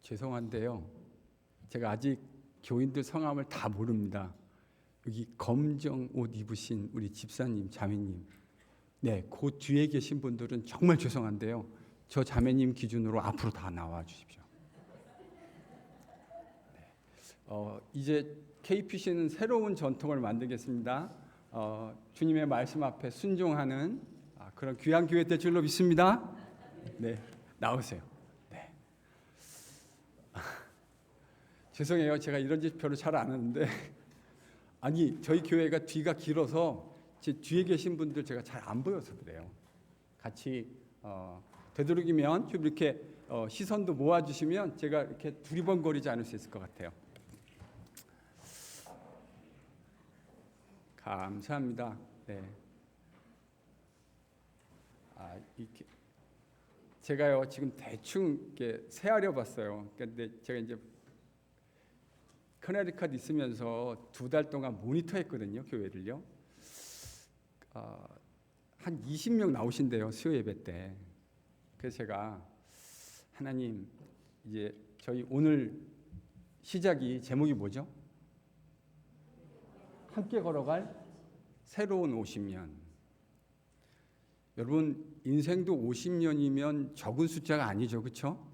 죄송한데요. 제가 아직 교인들 성함을 다 모릅니다. 여기 검정 옷 입으신 우리 집사님, 자매님. 네, 그 뒤에 계신 분들은 정말 죄송한데요. 저 자매님 기준으로 앞으로 다 나와 주십시오. 네. 이제 KPC는 새로운 전통을 만들겠습니다. 주님의 말씀 앞에 순종하는 그런 귀한 교회 될 줄로 믿습니다. 네, 나오세요. 네. 죄송해요. 제가 이런 짓 별로 잘 안 하는데 아니 저희 교회가 뒤가 길어서 제 뒤에 계신 분들 제가 잘 안 보여서 그래요. 같이 되도록이면 좀 이렇게 시선도 모아주시면 제가 이렇게 두리번거리지 않을 수 있을 것 같아요. 감사합니다. 네. 이렇게 제가요 지금 대충 이렇게 세하려 봤어요. 근데 제가 이제 커네리컷 있으면서 2달 동안 모니터했거든요, 교회를요. 한 20명 나오신대요, 수요 예배 때. 그래서 제가 하나님, 이제 저희 오늘 시작이 제목이 뭐죠? 함께 걸어갈 새로운 50년. 여러분 인생도 50년이면 적은 숫자가 아니죠, 그렇죠?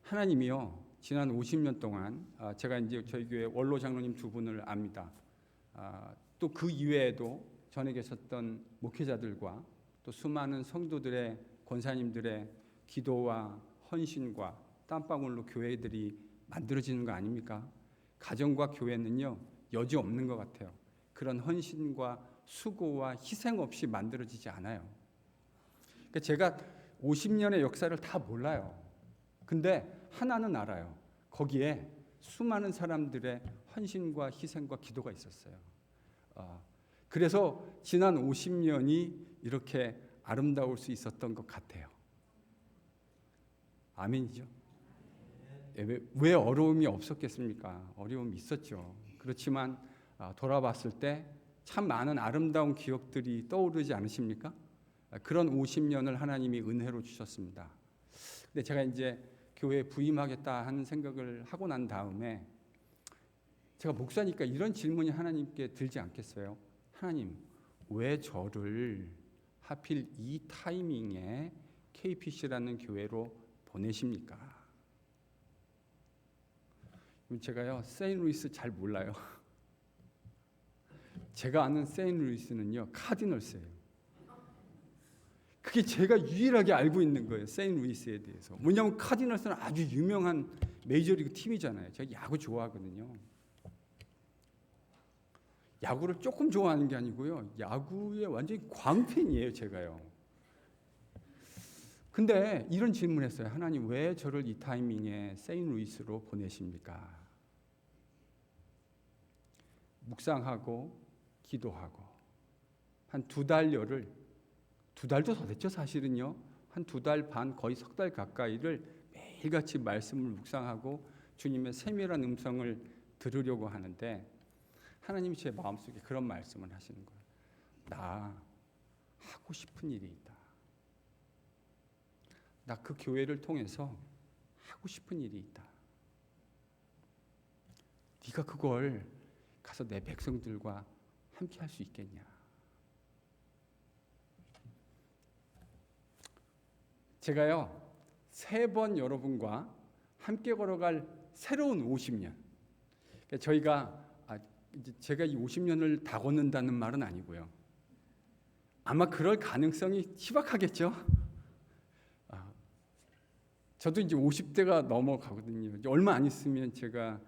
하나님이요 지난 50년 동안 제가 이제 저희 교회 원로 장로님 2분을 압니다. 또 그 이외에도 전에 계셨던 목회자들과 또 수많은 성도들의 권사님들의 기도와 헌신과 땀방울로 교회들이 만들어지는 거 아닙니까? 가정과 교회는요 여지 없는 것 같아요. 그런 헌신과 수고와 희생 없이 만들어지지 않아요. 그러니까 제가 50년의 역사를 다 몰라요. 근데 하나는 알아요. 거기에 수많은 사람들의 헌신과 희생과 기도가 있었어요. 그래서 지난 50년이 이렇게 아름다울 수 있었던 것 같아요. 아멘이죠? 왜 어려움이 없었겠습니까? 어려움이 있었죠. 그렇지만 돌아봤을 때 참 많은 아름다운 기억들이 떠오르지 않으십니까? 그런 50년을 하나님이 은혜로 주셨습니다. 근데 제가 이제 교회에 부임하겠다 하는 생각을 하고 난 다음에 제가 목사니까 이런 질문이 하나님께 들지 않겠어요? 하나님, 왜 저를 하필 이 타이밍에 KPC라는 교회로 보내십니까? 제가요 세인루이스 잘 몰라요. 제가 아는 세인루이스는요 카디널스예요. 그게 제가 유일하게 알고 있는 거예요. 세인루이스에 대해서. 뭐냐면 카디널스는 아주 유명한 메이저리그 팀이잖아요. 제가 야구 좋아하거든요. 야구를 조금 좋아하는 게 아니고요. 야구의 완전히 광팬이에요, 제가요. 근데 이런 질문을 했어요. 하나님, 왜 저를 이 타이밍에 세인루이스로 보내십니까? 묵상하고 기도하고 한 2달여를 2달도 더 됐죠, 사실은요. 한 2달 반, 거의 3달 가까이를 매일같이 말씀을 묵상하고 주님의 세밀한 음성을 들으려고 하는데 하나님이 제 마음속에 그런 말씀을 하시는 거예요. 나 하고 싶은 일이 있다. 나 그 교회를 통해서 하고 싶은 일이 있다. 네가 그걸 가서 내 백성들과 함께 할 수 있겠냐? 제가요 3번 여러분과 함께 걸어갈 새로운 50년. 그러니까 저희가 이제 제가 이 50년을 다 걷는다는 말은 아니고요. 아마 그럴 가능성이 희박하겠죠. 저도 이제 50대가 넘어가거든요. 이제 얼마 안 있으면 제가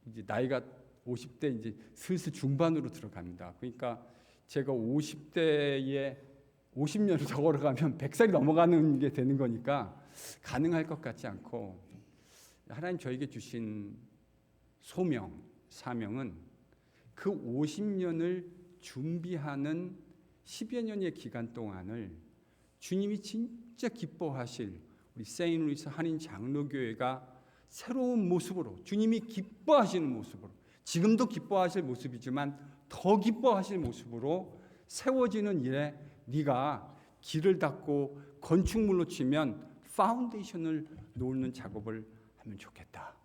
이제 나이가 50대 이제 슬슬 중반으로 들어갑니다. 그러니까 제가 50대에 50년을 더 걸어가면 100살이 넘어가는 게 되는 거니까 가능할 것 같지 않고 하나님 저에게 주신 소명, 사명은 그 50년을 준비하는 10여 년의 기간 동안을 주님이 진짜 기뻐하실 우리 세인루이스 한인 장로교회가 새로운 모습으로 주님이 기뻐하시는 모습으로 지금도 기뻐하실 모습이지만 더 기뻐하실 모습으로 세워지는 일에 네가 길을 닦고 건축물로 치면 파운데이션을 놓는 작업을 하면 좋겠다.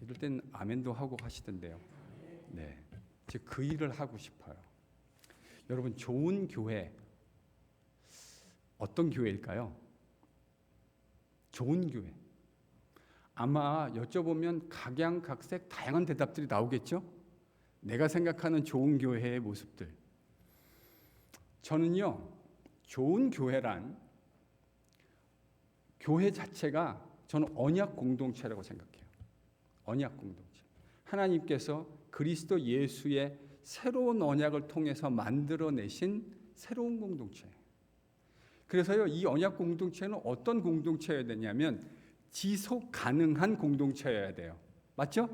이럴 땐 아멘도 하고 하시던데요. 네, 즉 그 일을 하고 싶어요. 여러분, 좋은 교회 어떤 교회일까요? 좋은 교회. 아마 여쭤보면 각양각색 다양한 대답들이 나오겠죠? 내가 생각하는 좋은 교회의 모습들. 저는요, 좋은 교회란 교회 자체가 저는 언약 공동체라고 생각해요. 언약 공동체. 하나님께서 그리스도 예수의 새로운 언약을 통해서 만들어내신 새로운 공동체. 그래서요, 이 언약 공동체는 어떤 공동체여야 되냐면 지속 가능한 공동체여야 돼요. 맞죠?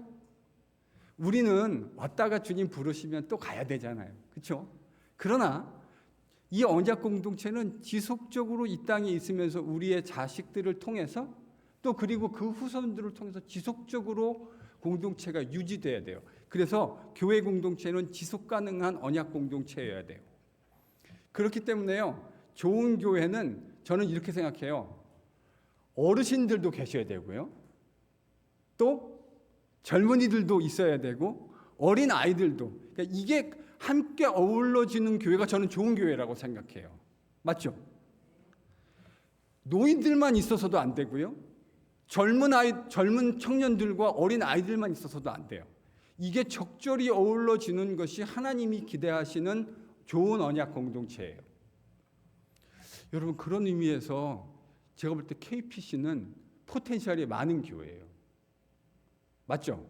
우리는 왔다가 주님 부르시면 또 가야 되잖아요. 그렇죠? 그러나 이 언약 공동체는 지속적으로 이 땅에 있으면서 우리의 자식들을 통해서 또 그리고 그 후손들을 통해서 지속적으로 공동체가 유지돼야 돼요. 그래서 교회 공동체는 지속 가능한 언약 공동체여야 돼요. 그렇기 때문에요, 좋은 교회는 저는 이렇게 생각해요. 어르신들도 계셔야 되고요. 또 젊은이들도 있어야 되고 어린 아이들도. 그러니까 이게 함께 어우러지는 교회가 저는 좋은 교회라고 생각해요. 맞죠? 노인들만 있어서도 안 되고요. 젊은 청년들과 어린 아이들만 있어서도 안 돼요. 이게 적절히 어우러지는 것이 하나님이 기대하시는 좋은 언약 공동체예요. 여러분, 그런 의미에서 제가 볼 때 KPC는 포텐셜이 많은 교회예요. 맞죠?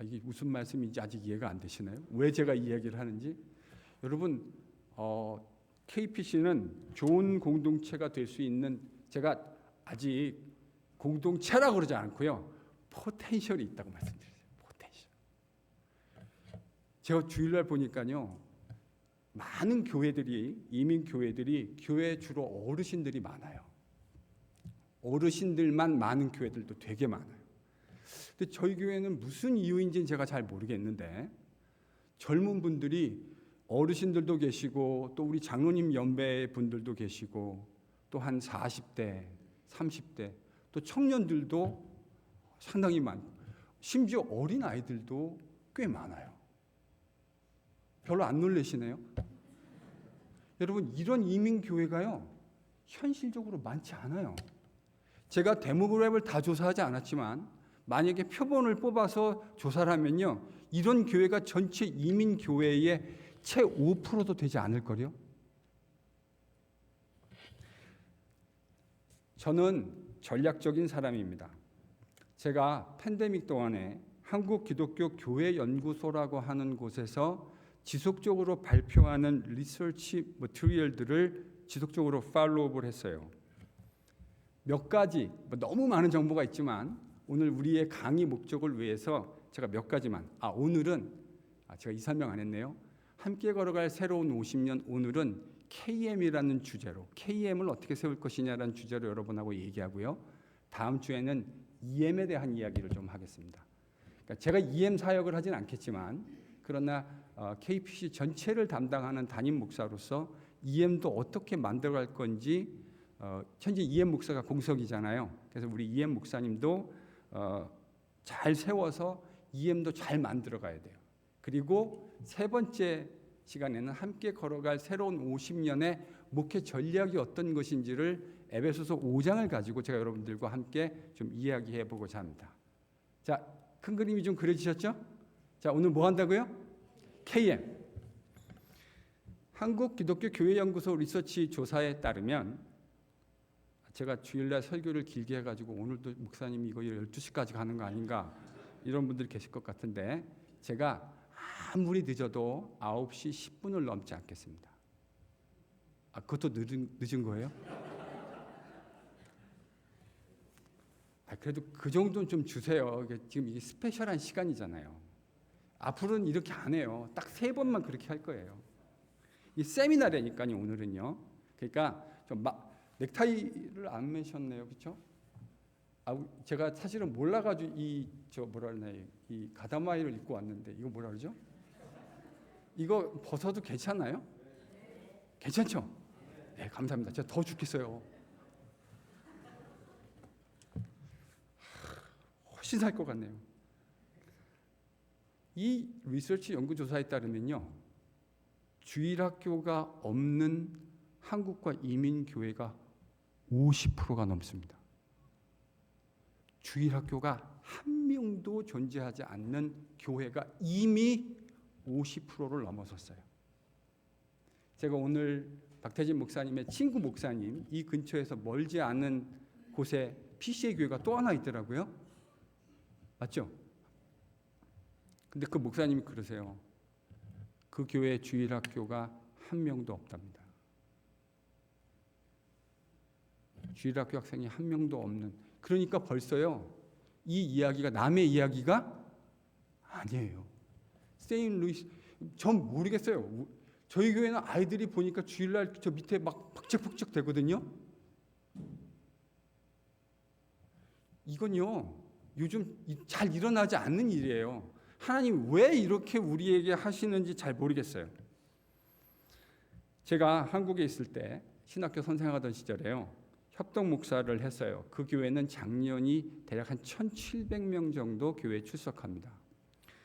이게 무슨 말씀인지 아직 이해가 안 되시나요? 왜 제가 이 이야기를 하는지? 여러분, KPC는 좋은 공동체가 될 수 있는, 제가 아직 공동체라고 그러지 않고요, 포텐셜이 있다고 말씀드렸어요. 포텐셜. 제가 주일날 보니까요, 많은 교회들이, 이민 교회들이 교회 주로 어르신들이 많아요. 어르신들만 많은 교회들도 되게 많아요. 근데 저희 교회는 무슨 이유인지는 제가 잘 모르겠는데 젊은 분들이, 어르신들도 계시고 또 우리 장로님 연배 분들도 계시고 또 한 40대, 30대, 또 청년들도 상당히 많고 심지어 어린 아이들도 꽤 많아요. 별로 안 놀라시네요. 여러분, 이런 이민 교회가요, 현실적으로 많지 않아요. 제가 데모그래프를 다 조사하지 않았지만 만약에 표본을 뽑아서 조사를 하면요, 이런 교회가 전체 이민 교회의 채 5%도 되지 않을 거요. 저는 전략적인 사람입니다. 제가 팬데믹 동안에 한국 기독교 교회 연구소라고 하는 곳에서 지속적으로 발표하는 리서치 머티리얼들을 지속적으로 팔로우업을 했어요. 몇 가지, 너무 많은 정보가 있지만 오늘 우리의 강의 목적을 위해서 제가 몇 가지만, 오늘은 제가 이 설명 안 했네요. 함께 걸어갈 새로운 50년, 오늘은 KM이라는 주제로, KM을 어떻게 세울 것이냐라는 주제로 여러분하고 얘기하고요. 다음 주에는 EM에 대한 이야기를 좀 하겠습니다. 그러니까 제가 EM 사역을 하진 않겠지만, 그러나 KPC 전체를 담당하는 담임 목사로서 EM도 어떻게 만들어갈 건지, 현재 EM 목사가 공석이잖아요. 그래서 우리 EM 목사님도 잘 세워서 EM도 잘 만들어가야 돼요. 그리고 세 번째 시간에는 함께 걸어갈 새로운 50년의 목회 전략이 어떤 것인지를 에베소서 5장을 가지고 제가 여러분들과 함께 좀 이야기해 보고자 합니다. 자, 큰 그림이 좀 그려지셨죠? 자, 오늘 뭐 한다고요? KM. 한국 기독교 교회 연구소 리서치 조사에 따르면, 제가 주일날 설교를 길게 해가지고 오늘도 목사님이 이거 12시까지 가는 거 아닌가 이런 분들이 계실 것 같은데, 제가 아무리 늦어도 9시 10분을 넘지 않겠습니다. 그것도 늦은 거예요? 그래도 그 정도는 좀 주세요. 지금 이게 스페셜한 시간이잖아요. 앞으로는 이렇게 안 해요. 딱 3번만 그렇게 할 거예요. 이 세미나라니까요, 오늘은요. 그러니까 좀 넥타이를 안 매셨네요, 그렇죠? 제가 사실은 몰라가지고 이 가다마이를 입고 왔는데, 이거 뭐라 그러죠? 이거 벗어도 괜찮아요? 괜찮죠? 네, 감사합니다. 제가 더 죽겠어요. 훨씬 살 것 같네요. 이 리서치 연구조사에 따르면요, 주일학교가 없는 한국과 이민교회가 50%가 넘습니다. 주일학교가 한 명도 존재하지 않는 교회가 이미 50%를 넘어섰어요. 제가 오늘 박태진 목사님의 친구 목사님, 이 근처에서 멀지 않은 곳에 PCA 교회가 또 하나 있더라고요. 맞죠? 근데 그 목사님이 그러세요. 그 교회 주일학교가 한 명도 없답니다. 주일학교 학생이 한 명도 없는. 그러니까 벌써요, 이 이야기가 남의 이야기가 아니에요. 세인루이스, 전 모르겠어요. 저희 교회는 아이들이 보니까 주일날 저 밑에 막 벅적벅적 되거든요. 이건요, 요즘 잘 일어나지 않는 일이에요. 하나님 왜 이렇게 우리에게 하시는지 잘 모르겠어요. 제가 한국에 있을 때 신학교 선생하던 시절에요, 협동 목사를 했어요. 그 교회는 작년이 대략 한 1,700명 정도 교회에 출석합니다.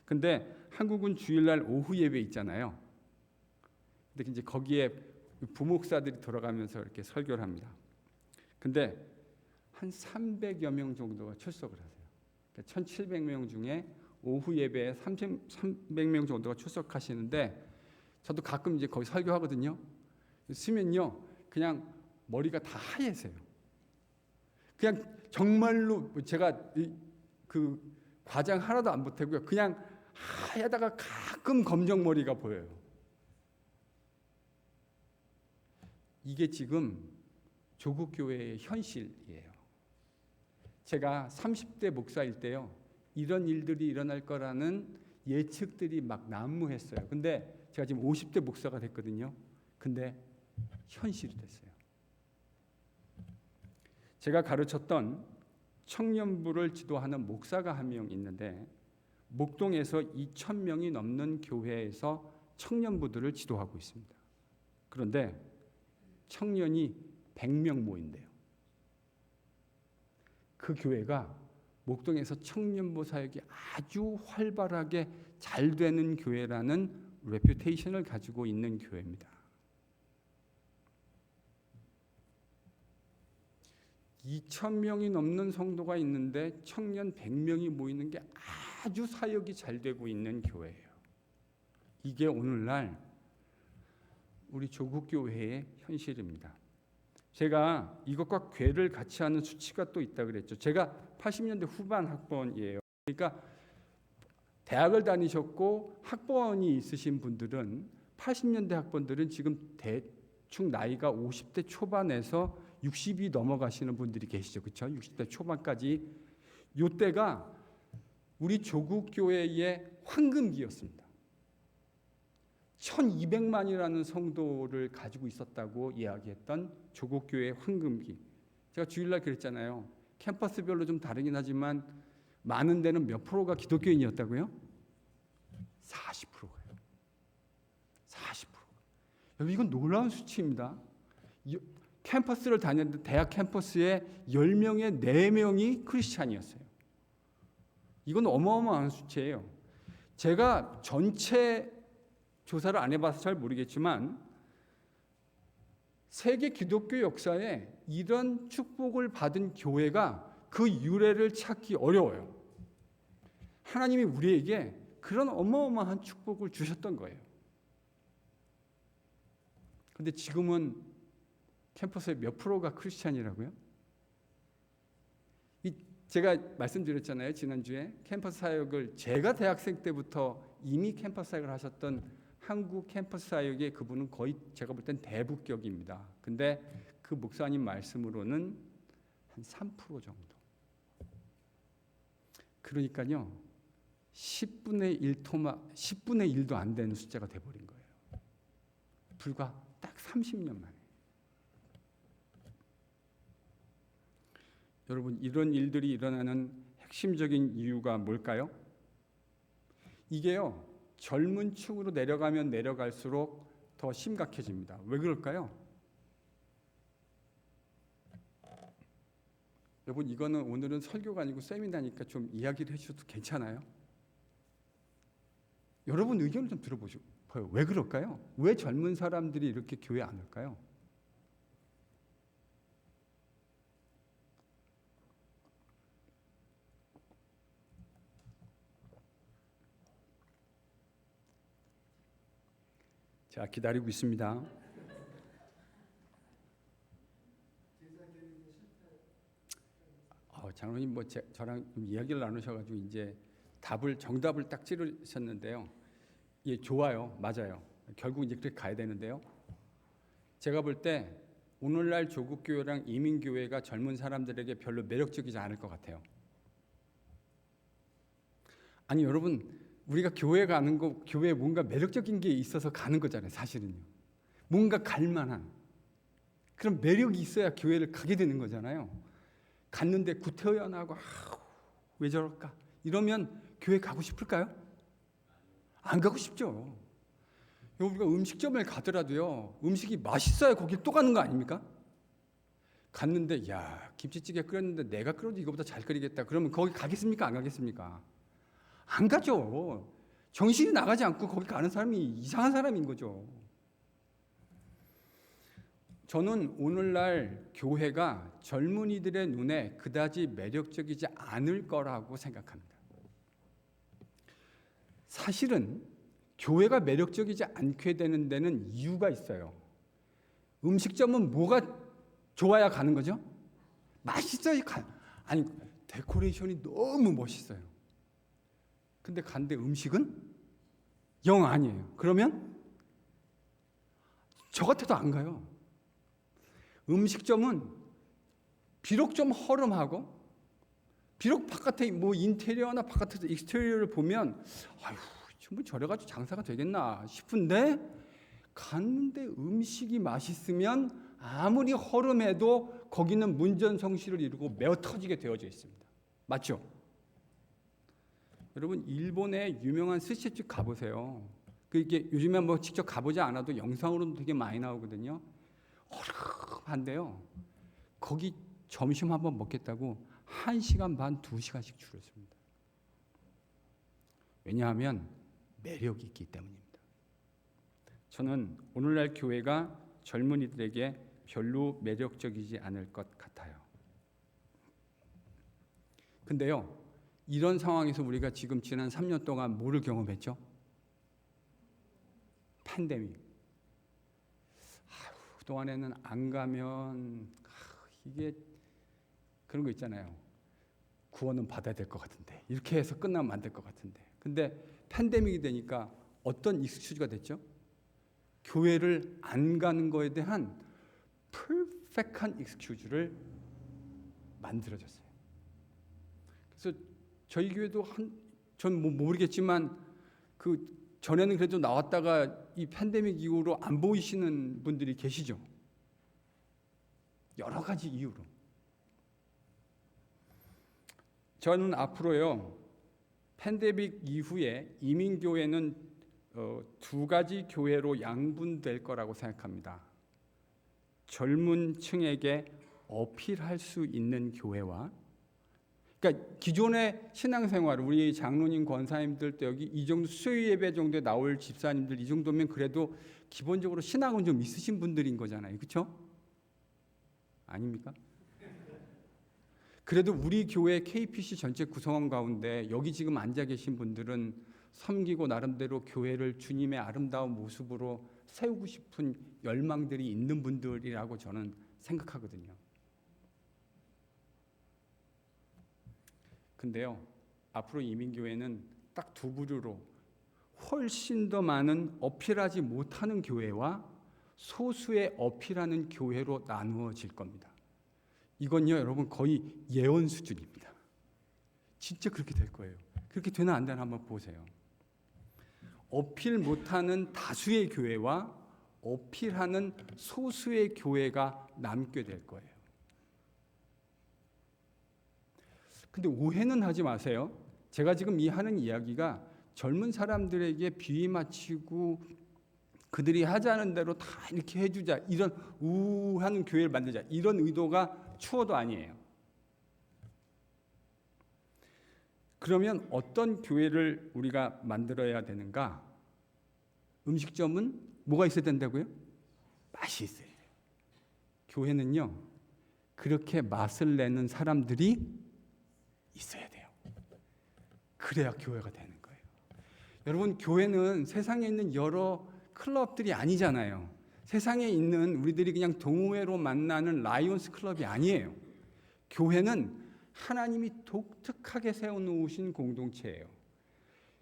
근데 한국은 주일날 오후 예배 있잖아요. 근데 이제 거기에 부목사들이 돌아가면서 이렇게 설교를 합니다. 근데 한 300여 명 정도가 출석을 하세요. 그러니까 1,700명 중에 오후 예배에 300명 정도가 출석하시는데, 저도 가끔 이제 거기 설교하거든요. 쓰면요, 그냥 머리가 다 하얘세요. 그냥 정말로 제가 그 과장 하나도 안 보태고요, 그냥 하얘다가 가끔 검정 머리가 보여요. 이게 지금 조국 교회의 현실이에요. 제가 30대 목사일 때요, 이런 일들이 일어날 거라는 예측들이 막 난무했어요. 근데 제가 지금 50대 목사가 됐거든요. 근데 현실이 됐어요. 제가 가르쳤던 청년부를 지도하는 목사가 한 명 있는데, 목동에서 2,000명이 넘는 교회에서 청년부들을 지도하고 있습니다. 그런데 청년이 100명 모인대요. 그 교회가 목동에서 청년부 사역이 아주 활발하게 잘 되는 교회라는 레퓨테이션을 가지고 있는 교회입니다. 2,000명이 넘는 성도가 있는데 청년 100명이 모이는 게 아주 사역이 잘 되고 있는 교회예요. 이게 오늘날 우리 조국교회의 현실입니다. 제가 이것과 괴를 같이 하는 수치가 또 있다 그랬죠. 제가 80년대 후반 학번이에요. 그러니까 대학을 다니셨고 학번이 있으신 분들은, 80년대 학번들은 지금 대충 나이가 50대 초반에서 60이 넘어가시는 분들이 계시죠. 그렇죠? 60대 초반까지. 이때가 우리 조국교회의 황금기였습니다. 1200만이라는 성도를 가지고 있었다고 이야기했던 조국교회의 황금기. 제가 주일날 그랬잖아요. 캠퍼스별로 좀 다르긴 하지만 많은 데는 몇 프로가 기독교인이었다고요? 40%가요. 40%. 여러분, 이건 놀라운 수치입니다. 캠퍼스를 다녔는데 대학 캠퍼스에 10명에 4명이 크리스찬이었어요. 이건 어마어마한 수치예요. 제가 전체 조사를 안 해봐서 잘 모르겠지만 세계 기독교 역사에 이런 축복을 받은 교회가 그 유래를 찾기 어려워요. 하나님이 우리에게 그런 어마어마한 축복을 주셨던 거예요. 그런데 지금은 캠퍼스의 몇 프로가 크리스찬이라고요? 제가 말씀드렸잖아요, 지난주에. 캠퍼스 사역을 제가 대학생 때부터 이미 캠퍼스 사역을 하셨던 한국 캠퍼스 사역의 그분은 거의 제가 볼 땐 대부격입니다. 근데 그 목사님 말씀으로는 한 3% 정도. 그러니까요, 10분의 1도 안 되는 숫자가 돼버린 거예요. 불과 딱 30년 만에. 여러분, 이런 일들이 일어나는 핵심적인 이유가 뭘까요? 이게요, 젊은 층으로 내려가면 내려갈수록 더 심각해집니다. 왜 그럴까요? 여러분 이거는 오늘은 설교가 아니고 세미나니까 좀 이야기를 해주셔도 괜찮아요? 여러분 의견을 좀 들어보시고 왜 그럴까요? 왜 젊은 사람들이 이렇게 교회 안 올까요? 자, 기다리고 있습니다. 장로님 저랑 이야기를 나누셔가지고 이제 정답을 딱 찌르셨는데요. 예, 좋아요, 맞아요. 결국 이제 그렇게 가야 되는데요. 제가 볼 때 오늘날 조국 교회랑 이민 교회가 젊은 사람들에게 별로 매력적이지 않을 것 같아요. 아니 여러분, 우리가 교회 가는 거 교회에 뭔가 매력적인 게 있어서 가는 거잖아요. 사실은요. 뭔가 갈만한 그런 매력이 있어야 교회를 가게 되는 거잖아요. 갔는데 구태연하고 왜 저럴까? 이러면 교회 가고 싶을까요? 안 가고 싶죠. 우리가 음식점을 가더라도요. 음식이 맛있어야 거기 또 가는 거 아닙니까? 갔는데 야 김치찌개 끓였는데 내가 끓여도 이거보다 잘 끓이겠다. 그러면 거기 가겠습니까? 안 가겠습니까? 안 가죠. 정신이 나가지 않고 거기 가는 사람이 이상한 사람인 거죠. 저는 오늘날 교회가 젊은이들의 눈에 그다지 매력적이지 않을 거라고 생각합니다. 사실은 교회가 매력적이지 않게 되는 데는 이유가 있어요. 음식점은 뭐가 좋아야 가는 거죠? 맛있어야 아니 데코레이션이 너무 멋있어요. 근데 간데 음식은 영 아니에요. 그러면 저 같아도 안 가요. 음식점은 비록 좀 허름하고 비록 바깥에 뭐 인테리어나 바깥에서 익스테리어를 보면 아휴 뭐 저래가지고 장사가 되겠나 싶은데 갔는데 음식이 맛있으면 아무리 허름해도 거기는 문전성시를 이루고 메어 터지게 되어져 있습니다. 맞죠? 여러분 일본의 유명한 스시집 가보세요. 그게 요즘에 뭐 직접 가보지 않아도 영상으로도 되게 많이 나오거든요. 허름한데요. 거기 점심 한번 먹겠다고 1시간 반, 2시간씩 줄을 섭니다. 왜냐하면 매력이 있기 때문입니다. 저는 오늘날 교회가 젊은이들에게 별로 매력적이지 않을 것 같아요. 근데요, 이런 상황에서 우리가 지금 지난 3년 동안 뭐를 경험했죠? 팬데믹. 그동안에는 안 가면 이게 그런 거 있잖아요. 구원은 받아야 될 것 같은데 이렇게 해서 끝나면 안 될 것 같은데 근데 팬데믹이 되니까 어떤 익스큐즈가 됐죠? 교회를 안 가는 거에 대한 퍼펙트한 익스큐즈를 만들어졌어요. 그래서 저희 교회도 전 뭐 모르겠지만 그 전에는 그래도 나왔다가 이 팬데믹 이후로 안 보이시는 분들이 계시죠. 여러 가지 이유로. 저는 앞으로요 팬데믹 이후에 이민교회는 2가지 교회로 양분될 거라고 생각합니다. 젊은 층에게 어필할 수 있는 교회와 그러니까 기존의 신앙생활 우리 장로님 권사님들 때 여기 이 정도 수요 예배 정도에 나올 집사님들 이 정도면 그래도 기본적으로 신앙은 좀 있으신 분들인 거잖아요. 그렇죠? 아닙니까? 그래도 우리 교회 KPC 전체 구성원 가운데 여기 지금 앉아 계신 분들은 섬기고 나름대로 교회를 주님의 아름다운 모습으로 세우고 싶은 열망들이 있는 분들이라고 저는 생각하거든요. 근데요, 앞으로 이민교회는 딱 2부류로 훨씬 더 많은 어필하지 못하는 교회와 소수의 어필하는 교회로 나누어질 겁니다. 이건요, 여러분 거의 예언 수준입니다. 진짜 그렇게 될 거예요. 그렇게 되나 안 되나 한번 보세요. 어필 못하는 다수의 교회와 어필하는 소수의 교회가 남게 될 거예요. 근데 오해는 하지 마세요. 제가 지금 하는 이야기가 젊은 사람들에게 비위 맞추고 그들이 하자는 대로 다 이렇게 해주자 이런 우하는 교회를 만들자 이런 의도가 추호도 아니에요. 그러면 어떤 교회를 우리가 만들어야 되는가? 음식점은 뭐가 있어야 된다고요? 맛이 있어야 돼요. 교회는요, 그렇게 맛을 내는 사람들이 있어야 돼요. 그래야 교회가 되는 거예요. 여러분, 교회는 세상에 있는 여러 클럽들이 아니잖아요. 세상에 있는 우리들이 그냥 동호회로 만나는 라이온스 클럽이 아니에요. 교회는 하나님이 독특하게 세워놓으신 공동체예요.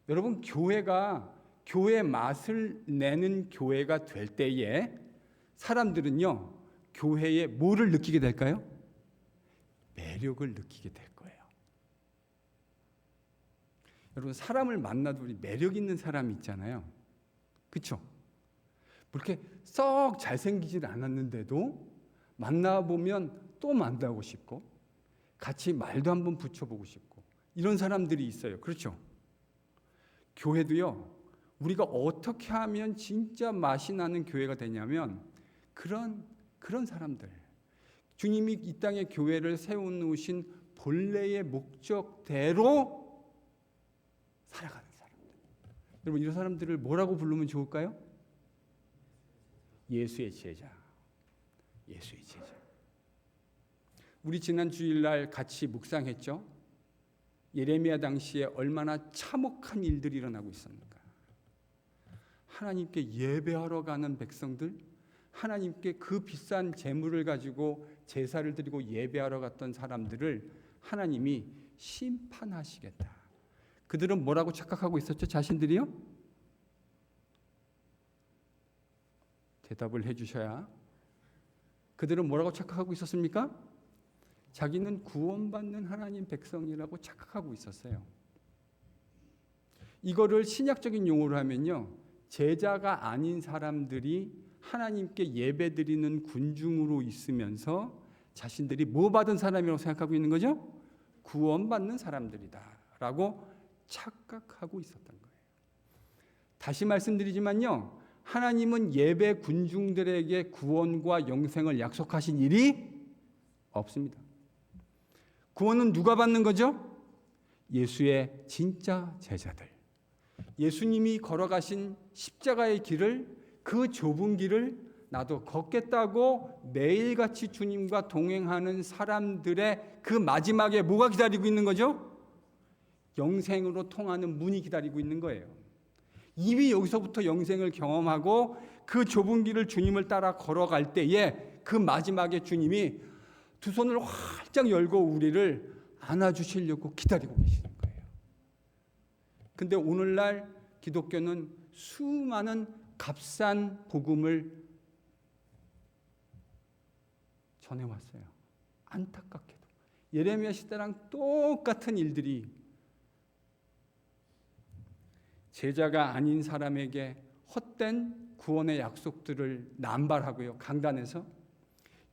여러분, 교회가 교회 맛을 내는 교회가 될 때에 사람들은요, 교회에 뭐를 느끼게 될까요? 매력을 느끼게 될 거예요. 여러분, 사람을 만나도 우리 매력 있는 사람이 있잖아요. 그렇죠? 그렇게 썩 잘생기질 않았는데도 만나보면 또 만나고 싶고 같이 말도 한번 붙여보고 싶고 이런 사람들이 있어요. 그렇죠? 교회도요, 우리가 어떻게 하면 진짜 맛이 나는 교회가 되냐면 그런 사람들, 주님이 이 땅에 교회를 세워놓으신 본래의 목적대로 살아가는 사람들. 여러분, 이런 사람들을 뭐라고 부르면 좋을까요? 예수의 제자. 예수의 제자. 우리 지난 주일날 같이 묵상했죠? 예레미야 당시에 얼마나 참혹한 일들이 일어나고 있었는가. 하나님께 예배하러 가는 백성들, 하나님께 그 비싼 재물을 가지고 제사를 드리고 예배하러 갔던 사람들을 하나님이 심판하시겠다. 그들은 뭐라고 착각하고 있었죠? 자신들이요? 대답을 해주셔야. 그들은 뭐라고 착각하고 있었습니까? 자기는 구원받는 하나님 백성이라고 착각하고 있었어요. 이거를 신약적인 용어로 하면요, 제자가 아닌 사람들이 하나님께 예배드리는 군중으로 있으면서 자신들이 뭐 받은 사람이라고 생각하고 있는 거죠? 구원받는 사람들이다 라고 착각하고 있었던 거예요. 다시 말씀드리지만요, 하나님은 예배 군중들에게 구원과 영생을 약속하신 일이 없습니다. 구원은 누가 받는 거죠? 예수의 진짜 제자들. 예수님이 걸어가신 십자가의 길을, 그 좁은 길을 나도 걷겠다고 매일같이 주님과 동행하는 사람들의 그 마지막에 뭐가 기다리고 있는 거죠? 영생으로 통하는 문이 기다리고 있는 거예요. 이미 여기서부터 영생을 경험하고 그 좁은 길을 주님을 따라 걸어갈 때에 그 마지막에 주님이 두 손을 활짝 열고 우리를 안아주시려고 기다리고 계시는 거예요. 근데 오늘날 기독교는 수많은 값싼 복음을 전해왔어요. 안타깝게도 예레미야 시대랑 똑같은 일들이 제자가 아닌 사람에게 헛된 구원의 약속들을 남발하고요, 강단에서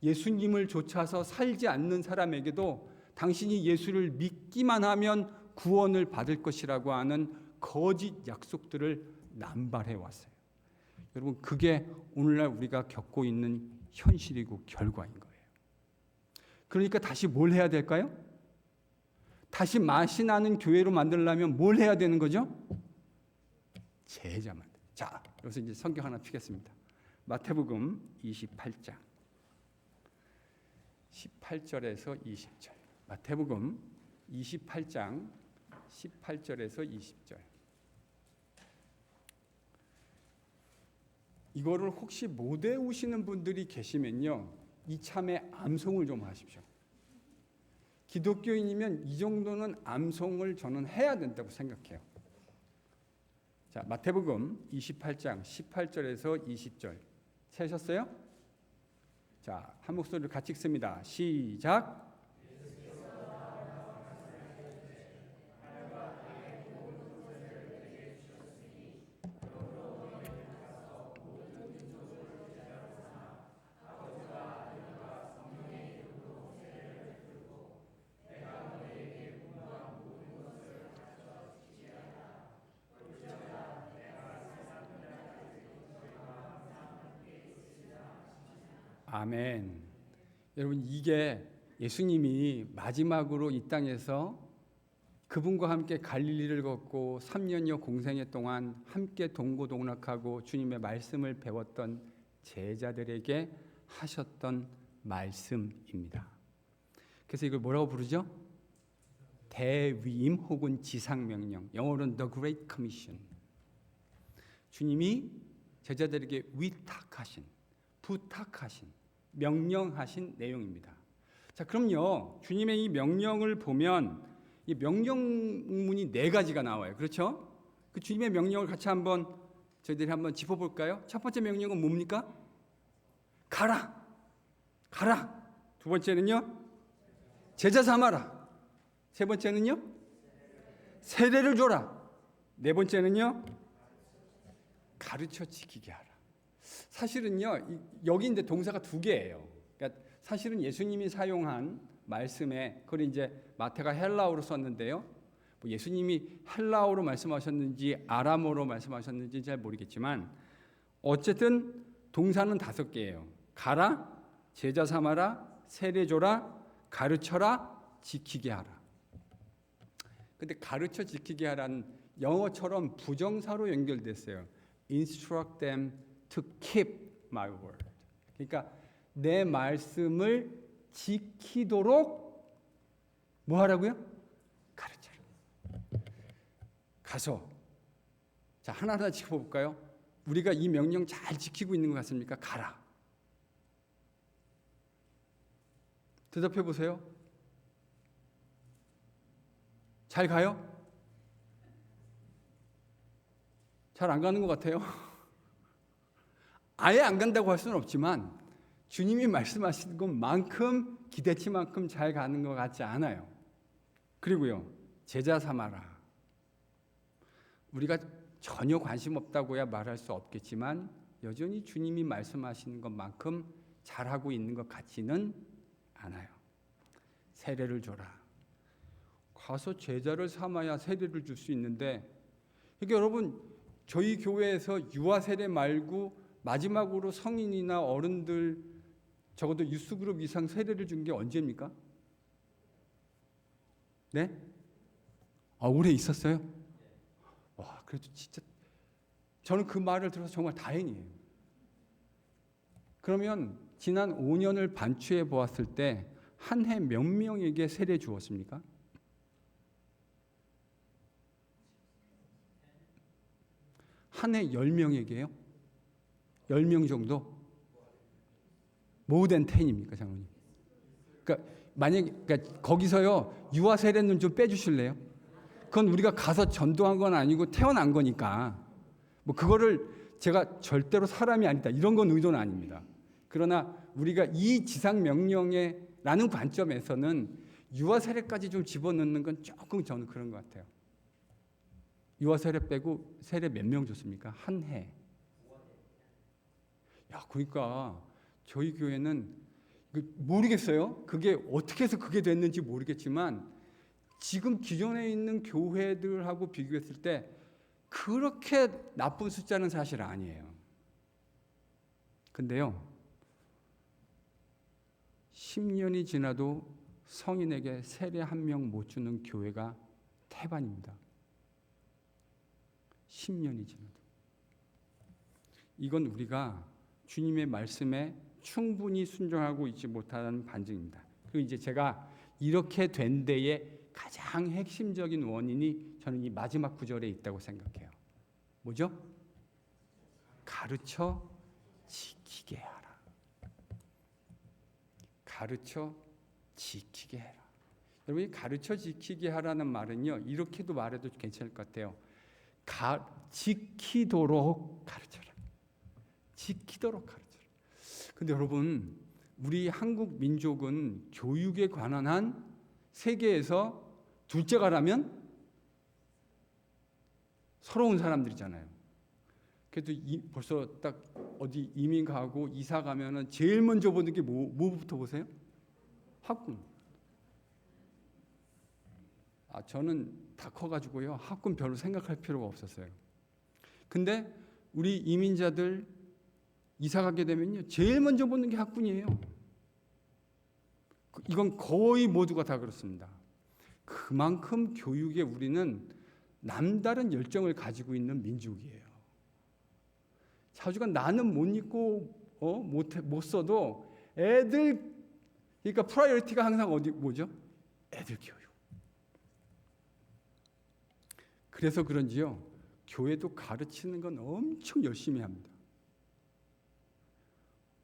예수님을 쫓아서 살지 않는 사람에게도 당신이 예수를 믿기만 하면 구원을 받을 것이라고 하는 거짓 약속들을 남발해 왔어요. 여러분, 그게 오늘날 우리가 겪고 있는 현실이고 결과인 거예요. 그러니까 다시 뭘 해야 될까요? 다시 맛이 나는 교회로 만들려면 뭘 해야 되는 거죠? 제자 만들. 자, 여기서 이제 성경 하나 피겠습니다. 마태복음 28장 18절에서 20절. 마태복음 28장 18절에서 20절. 이거를 혹시 못 외우시는 분들이 계시면요, 이참에 암송을 좀 하십시오. 기독교인이면 이 정도는 암송을 저는 해야 된다고 생각해요. 자, 마태복음 28장 18절에서 20절 찾으셨어요? 자, 한 목소리로 같이 읽습니다. 시작. 아멘. 여러분, 이게 예수님이 마지막으로 이 땅에서 그분과 함께 갈릴리를 걷고 3년여 공생애 동안 함께 동고동락하고 주님의 말씀을 배웠던 제자들에게 하셨던 말씀입니다. 그래서 이걸 뭐라고 부르죠? 대위임 혹은 지상명령, 영어로는 The Great Commission. 주님이 제자들에게 위탁하신, 부탁하신, 명령하신 내용입니다. 자, 그럼요, 주님의 이 명령을 보면 이 명령문이 4가지가 나와요. 그렇죠? 그 주님의 명령을 같이 저희들이 한번 짚어볼까요? 첫 번째 명령은 뭡니까? 가라! 가라! 두 번째는요? 제자 삼아라. 세 번째는요? 세례를 줘라. 네 번째는요? 가르쳐 지키게 하라. 사실은요, 여기 이제 동사가 2개예요. 그러니까 사실은 예수님이 사용한 말씀에, 그걸 이제 마태가 헬라어로 썼는데요. 뭐 예수님이 헬라어로 말씀하셨는지 아람어로 말씀하셨는지 잘 모르겠지만 어쨌든 동사는 5개예요. 가라, 제자 삼아라, 세례 줘라, 가르쳐라, 지키게 하라. 근데 가르쳐 지키게 하라는 영어처럼 부정사로 연결됐어요. Instruct them to keep my word. 그러니까 내 말씀을 지키도록 뭐 하라고요? 가르쳐라. 가서 자, 하나하나 짚어볼까요? 우리가 이 명령 잘 지키고 있는 것 같습니까? 가라. 대답해 보세요. 잘 가요? 잘 안 가는 것 같아요. 아예 안 간다고 할 수는 없지만 주님이 말씀하시는 것만큼 기대치만큼 잘 가는 것 같지 않아요. 그리고요, 제자 삼아라. 우리가 전혀 관심 없다고야 말할 수 없겠지만 여전히 주님이 말씀하시는 것만큼 잘하고 있는 것 같지는 않아요. 세례를 줘라. 가서 제자를 삼아야 세례를 줄 수 있는데, 그러니까 여러분, 저희 교회에서 유아 세례 말고 마지막으로 성인이나 어른들 적어도 유스그룹 이상 세례를 준 게 언제입니까? 네? 올해 있었어요? 와, 그래도 진짜 저는 그 말을 들어서 정말 다행이에요. 그러면 지난 5년을 반추해 보았을 때 한 해 몇 명에게 세례 주었습니까? 한 해 10명에게요? 10명 정도? More than 10입니까, 장로님? 그러니까 거기서요, 유아 세례는 좀 빼주실래요? 그건 우리가 가서 전도한 건 아니고 태어난 거니까 뭐 그거를 제가 절대로 사람이 아니다 이런 건 의도는 아닙니다. 그러나 우리가 이 지상 명령에 라는 관점에서는 유아 세례까지 좀 집어넣는 건 조금 저는 그런 것 같아요. 유아 세례 빼고 세례 몇 명 줬습니까? 한 해. 야, 그러니까 저희 교회는 모르겠어요. 그게 어떻게 해서 그게 됐는지 모르겠지만 지금 기존에 있는 교회들하고 비교했을 때 그렇게 나쁜 숫자는 사실 아니에요. 근데요, 10년이 지나도 성인에게 세례 1명 못 주는 교회가 태반입니다. 10년이 지나도. 이건 우리가 주님의 말씀에 충분히 순종하고 있지 못하는 반증입니다. 그리고 이제 제가 이렇게 된 데에 가장 핵심적인 원인이 저는 이 마지막 구절에 있다고 생각해요. 뭐죠? 가르쳐 지키게 하라. 가르쳐 지키게 해라. 여러분, 이 가르쳐 지키게 하라는 말은요, 이렇게도 말해도 괜찮을 것 같아요. 지키도록 가르쳐라. 지키도록 가르쳐라. 근데 여러분, 우리 한국 민족은 교육에 관한 한 세계에서 둘째가라면 서러운 사람들이잖아요. 그래도 벌써 딱 어디 이민 가고 이사 가면은 제일 먼저 보는 게 뭐부터 보세요? 학군. 저는 다 커가지고요, 학군 별로 생각할 필요가 없었어요. 근데 우리 이민자들 이사 가게 되면요, 제일 먼저 보는 게 학군이에요. 이건 거의 모두가 다 그렇습니다. 그만큼 교육에 우리는 남다른 열정을 가지고 있는 민족이에요. 자주가 나는 못 읽고 못 써도 애들, 그러니까 프라이어리티가 항상 뭐죠? 애들 교육. 그래서 그런지요, 교회도 가르치는 건 엄청 열심히 합니다.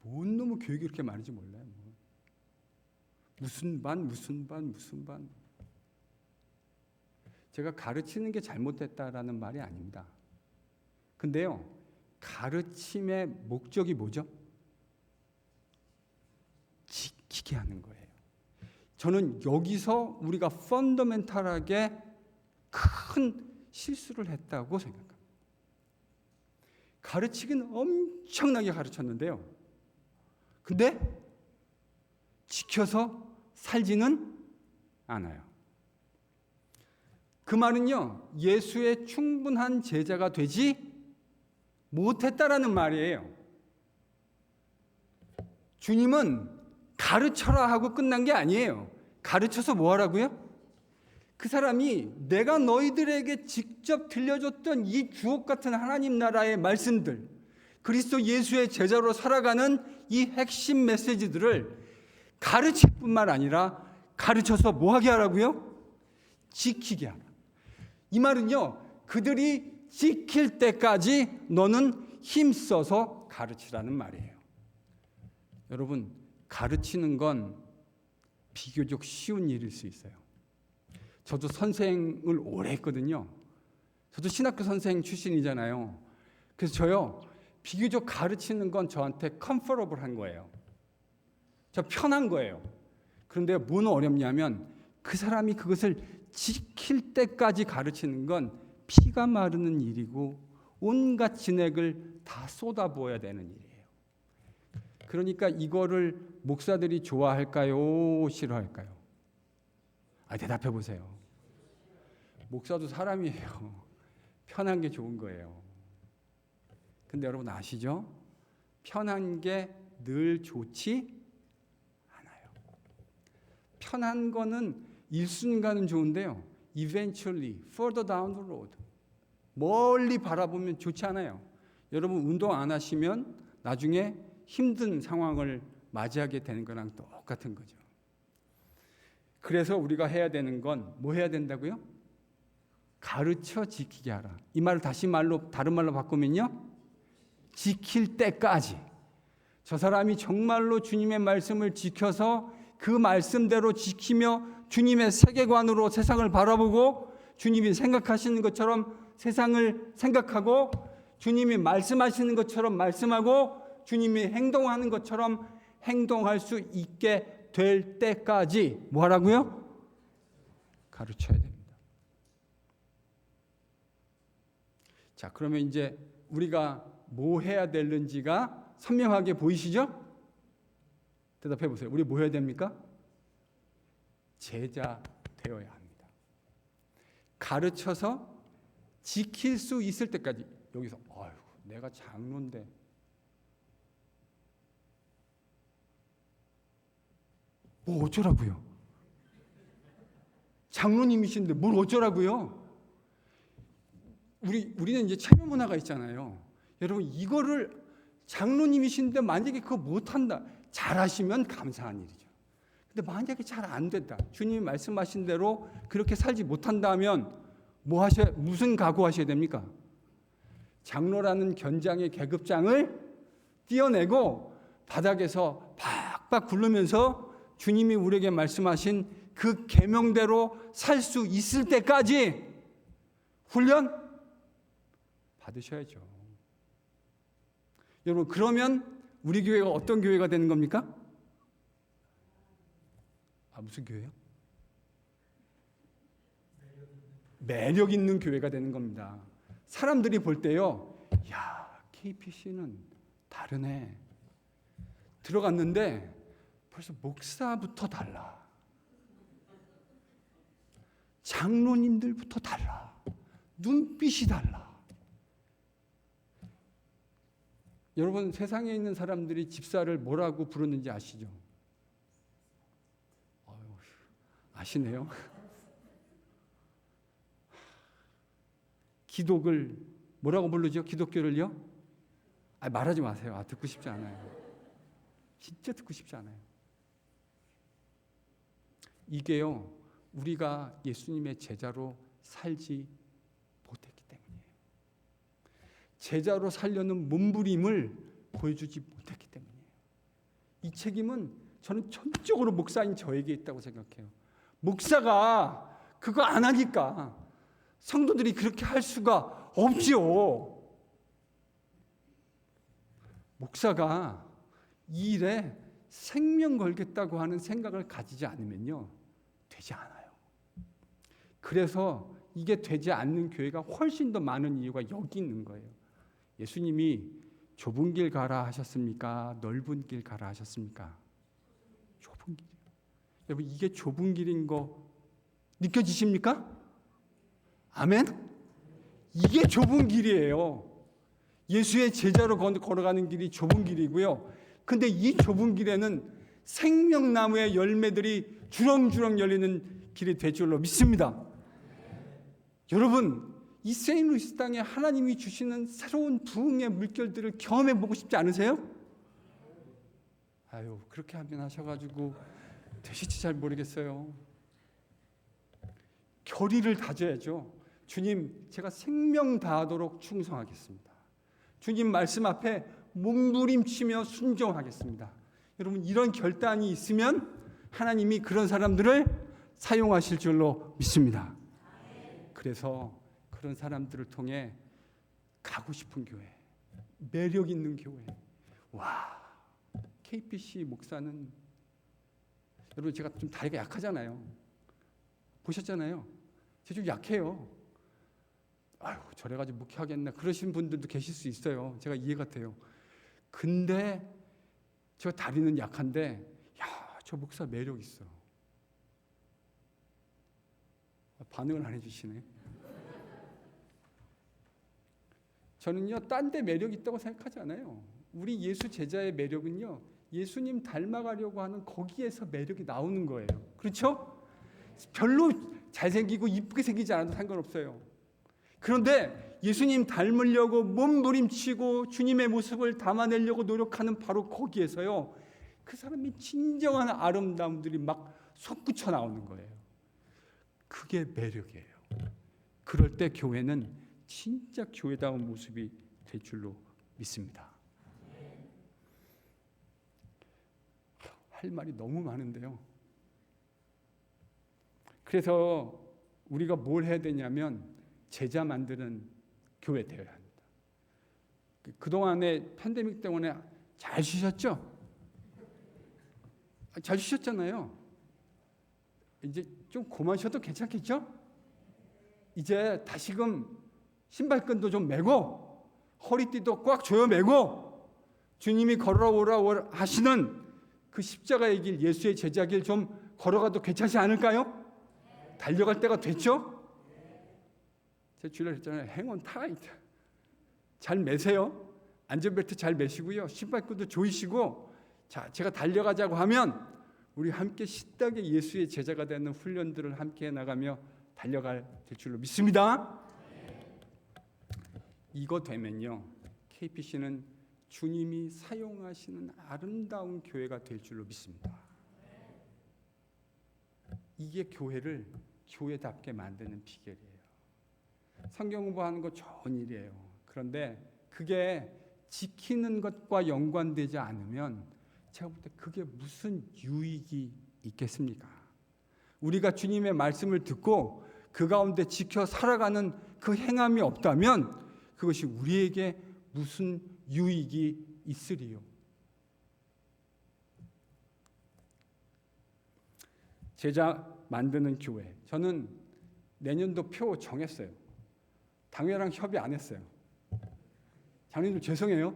뭔 놈의 교육이 이렇게 많은지 몰라요. 무슨 반. 제가 가르치는 게 잘못됐다라는 말이 아닙니다. 근데요, 가르침의 목적이 뭐죠? 지키게 하는 거예요. 저는 여기서 우리가 펀더멘탈하게 큰 실수를 했다고 생각합니다. 가르치기는 엄청나게 가르쳤는데요. 근데 지켜서 살지는 않아요. 그 말은요, 예수의 충분한 제자가 되지 못했다라는 말이에요. 주님은 가르쳐라 하고 끝난 게 아니에요. 가르쳐서 뭐 하라고요? 그 사람이 내가 너희들에게 직접 들려줬던 이 주옥 같은 하나님 나라의 말씀들, 그리스도 예수의 제자로 살아가는 이 핵심 메시지들을 가르칠 뿐만 아니라 가르쳐서 뭐 하게 하라고요? 지키게 하라. 이 말은요, 그들이 지킬 때까지 너는 힘써서 가르치라는 말이에요. 여러분, 가르치는 건 비교적 쉬운 일일 수 있어요. 저도 선생을 오래 했거든요. 저도 신학교 선생 출신이잖아요. 그래서 저요, 비교적 가르치는 건 저한테 컴포러블한 거예요. 저 편한 거예요. 그런데 뭐는 어렵냐면 그 사람이 그것을 지킬 때까지 가르치는 건 피가 마르는 일이고 온갖 진액을 다 쏟아부어야 되는 일이에요. 그러니까 이거를 목사들이 좋아할까요? 싫어할까요? 대답해 보세요. 목사도 사람이에요. 편한 게 좋은 거예요. 근데 여러분 아시죠? 편한 게 늘 좋지 않아요. 편한 거는 일순간은 좋은데요. Eventually, further down the road, 멀리 바라보면 좋지 않아요. 여러분 운동 안 하시면 나중에 힘든 상황을 맞이하게 되는 거랑 똑같은 거죠. 그래서 우리가 해야 되는 건 뭐 해야 된다고요? 가르쳐 지키게 하라. 이 말을 다른 말로 바꾸면요, 지킬 때까지. 저 사람이 정말로 주님의 말씀을 지켜서 그 말씀대로 지키며 주님의 세계관으로 세상을 바라보고 주님이 생각하시는 것처럼 세상을 생각하고 주님이 말씀하시는 것처럼 말씀하고 주님이 행동하는 것처럼 행동할 수 있게 될 때까지 뭐 하라고요? 가르쳐야 됩니다. 자, 그러면 이제 우리가 뭐 해야 되는지가 선명하게 보이시죠? 대답해 보세요. 우리 뭐 해야 됩니까? 제자 되어야 합니다. 가르쳐서 지킬 수 있을 때까지. 여기서 아이고, 내가 장로인데 뭐 어쩌라고요? 장로님이신데 뭘 어쩌라고요? 우리는 이제 체면 문화가 있잖아요. 여러분, 이거를 장로님이신데 만약에 그거 못한다, 잘하시면 감사한 일이죠. 근데 만약에 잘 안 된다, 주님이 말씀하신 대로 그렇게 살지 못한다면 무슨 각오하셔야 됩니까? 장로라는 견장의 계급장을 띄어내고 바닥에서 팍팍 굴르면서 주님이 우리에게 말씀하신 그 계명대로 살 수 있을 때까지 훈련 받으셔야죠. 여러분, 그러면 우리 교회가 어떤 교회가 되는 겁니까? 무슨 교회요? 매력 있는 교회가 되는 겁니다. 사람들이 볼 때요, 야, KPC는 다르네. 들어갔는데 벌써 목사부터 달라. 장로님들부터 달라. 눈빛이 달라. 여러분, 세상에 있는 사람들이 집사를 뭐라고 부르는지 아시죠? 아시네요. 기독을 뭐라고 부르죠? 기독교를요? 말하지 마세요. 듣고 싶지 않아요. 진짜 듣고 싶지 않아요. 이게요, 우리가 예수님의 제자로 살지 못했기 때문이에요. 제자로 살려는 몸부림을 보여주지 못했기 때문이에요. 이 책임은 저는 전적으로 목사인 저에게 있다고 생각해요. 목사가 그거 안 하니까 성도들이 그렇게 할 수가 없지요. 목사가 이 일에 생명 걸겠다고 하는 생각을 가지지 않으면요, 되지 않아요. 그래서 이게 되지 않는 교회가 훨씬 더 많은 이유가 여기 있는 거예요. 예수님이 좁은 길 가라 하셨습니까? 넓은 길 가라 하셨습니까? 좁은 길이요. 여러분, 이게 좁은 길인 거 느껴지십니까? 아멘? 이게 좁은 길이에요. 예수의 제자로 걸어가는 길이 좁은 길이고요. 근데 이 좁은 길에는 생명나무의 열매들이 주렁주렁 열리는 길이 될 줄로 믿습니다. 여러분, 이 세인루이스 땅에 하나님이 주시는 새로운 부흥의 물결들을 경험해 보고 싶지 않으세요? 그렇게 하면 하셔가지고 되실지 잘 모르겠어요. 결의를 다져야죠. 주님, 제가 생명 다하도록 충성하겠습니다. 주님 말씀 앞에 몸부림치며 순종하겠습니다. 여러분, 이런 결단이 있으면 하나님이 그런 사람들을 사용하실 줄로 믿습니다. 그래서 그런 사람들을 통해 가고 싶은 교회, 매력 있는 교회. KPC 목사는, 여러분, 제가 좀 다리가 약하잖아요. 보셨잖아요. 제가 좀 약해요. 저래가지고 목회하겠나 그러신 분들도 계실 수 있어요. 제가 이해가 돼요. 근데 저 다리는 약한데 저 목사 매력 있어. 반응을 안 해주시네. 저는요, 딴 데 매력 있다고 생각하지 않아요. 우리 예수 제자의 매력은요, 예수님 닮아가려고 하는 거기에서 매력이 나오는 거예요. 그렇죠? 별로 잘생기고 이쁘게 생기지 않아도 상관없어요. 그런데 예수님 닮으려고 몸부림치고 주님의 모습을 담아내려고 노력하는 바로 거기에서요, 그 사람이 진정한 아름다움들이 막 솟구쳐 나오는 거예요. 그게 매력이에요. 그럴 때 교회는 진짜 교회다운 모습이 될 줄로 믿습니다. 할 말이 너무 많은데요. 그래서 우리가 뭘 해야 되냐면 제자 만드는 교회 되어야 합니다. 그동안에 팬데믹 때문에 잘 쉬셨죠? 잘 쉬셨잖아요. 이제 좀 그만 쉬어도 괜찮겠죠? 이제 다시금 신발끈도 좀 매고 허리띠도 꽉 조여 매고 주님이 걸어오라 하시는 그 십자가의 길, 예수의 제자 길 좀 걸어가도 괜찮지 않을까요? 달려갈 때가 됐죠? 제 주일날 했잖아요. Hang on tight. 잘 매세요. 안전벨트 잘 매시고요. 신발끈도 조이시고, 자, 제가 달려가자고 하면 우리 함께 신나게 예수의 제자가 되는 훈련들을 함께 나가며 달려갈 줄로 믿습니다. 이거 되면요, KPC는 주님이 사용하시는 아름다운 교회가 될 줄로 믿습니다. 이게 교회를 교회답게 만드는 비결이에요. 성경 공부하는 거 좋은 일이에요. 그런데 그게 지키는 것과 연관되지 않으면 제가 볼 때 그게 무슨 유익이 있겠습니까? 우리가 주님의 말씀을 듣고 그 가운데 지켜 살아가는 그 행함이 없다면 그것이 우리에게 무슨 유익이 있으리요? 제자 만드는 교회. 저는 내년도 표 정했어요. 당회랑 협의 안 했어요. 장로님들 죄송해요.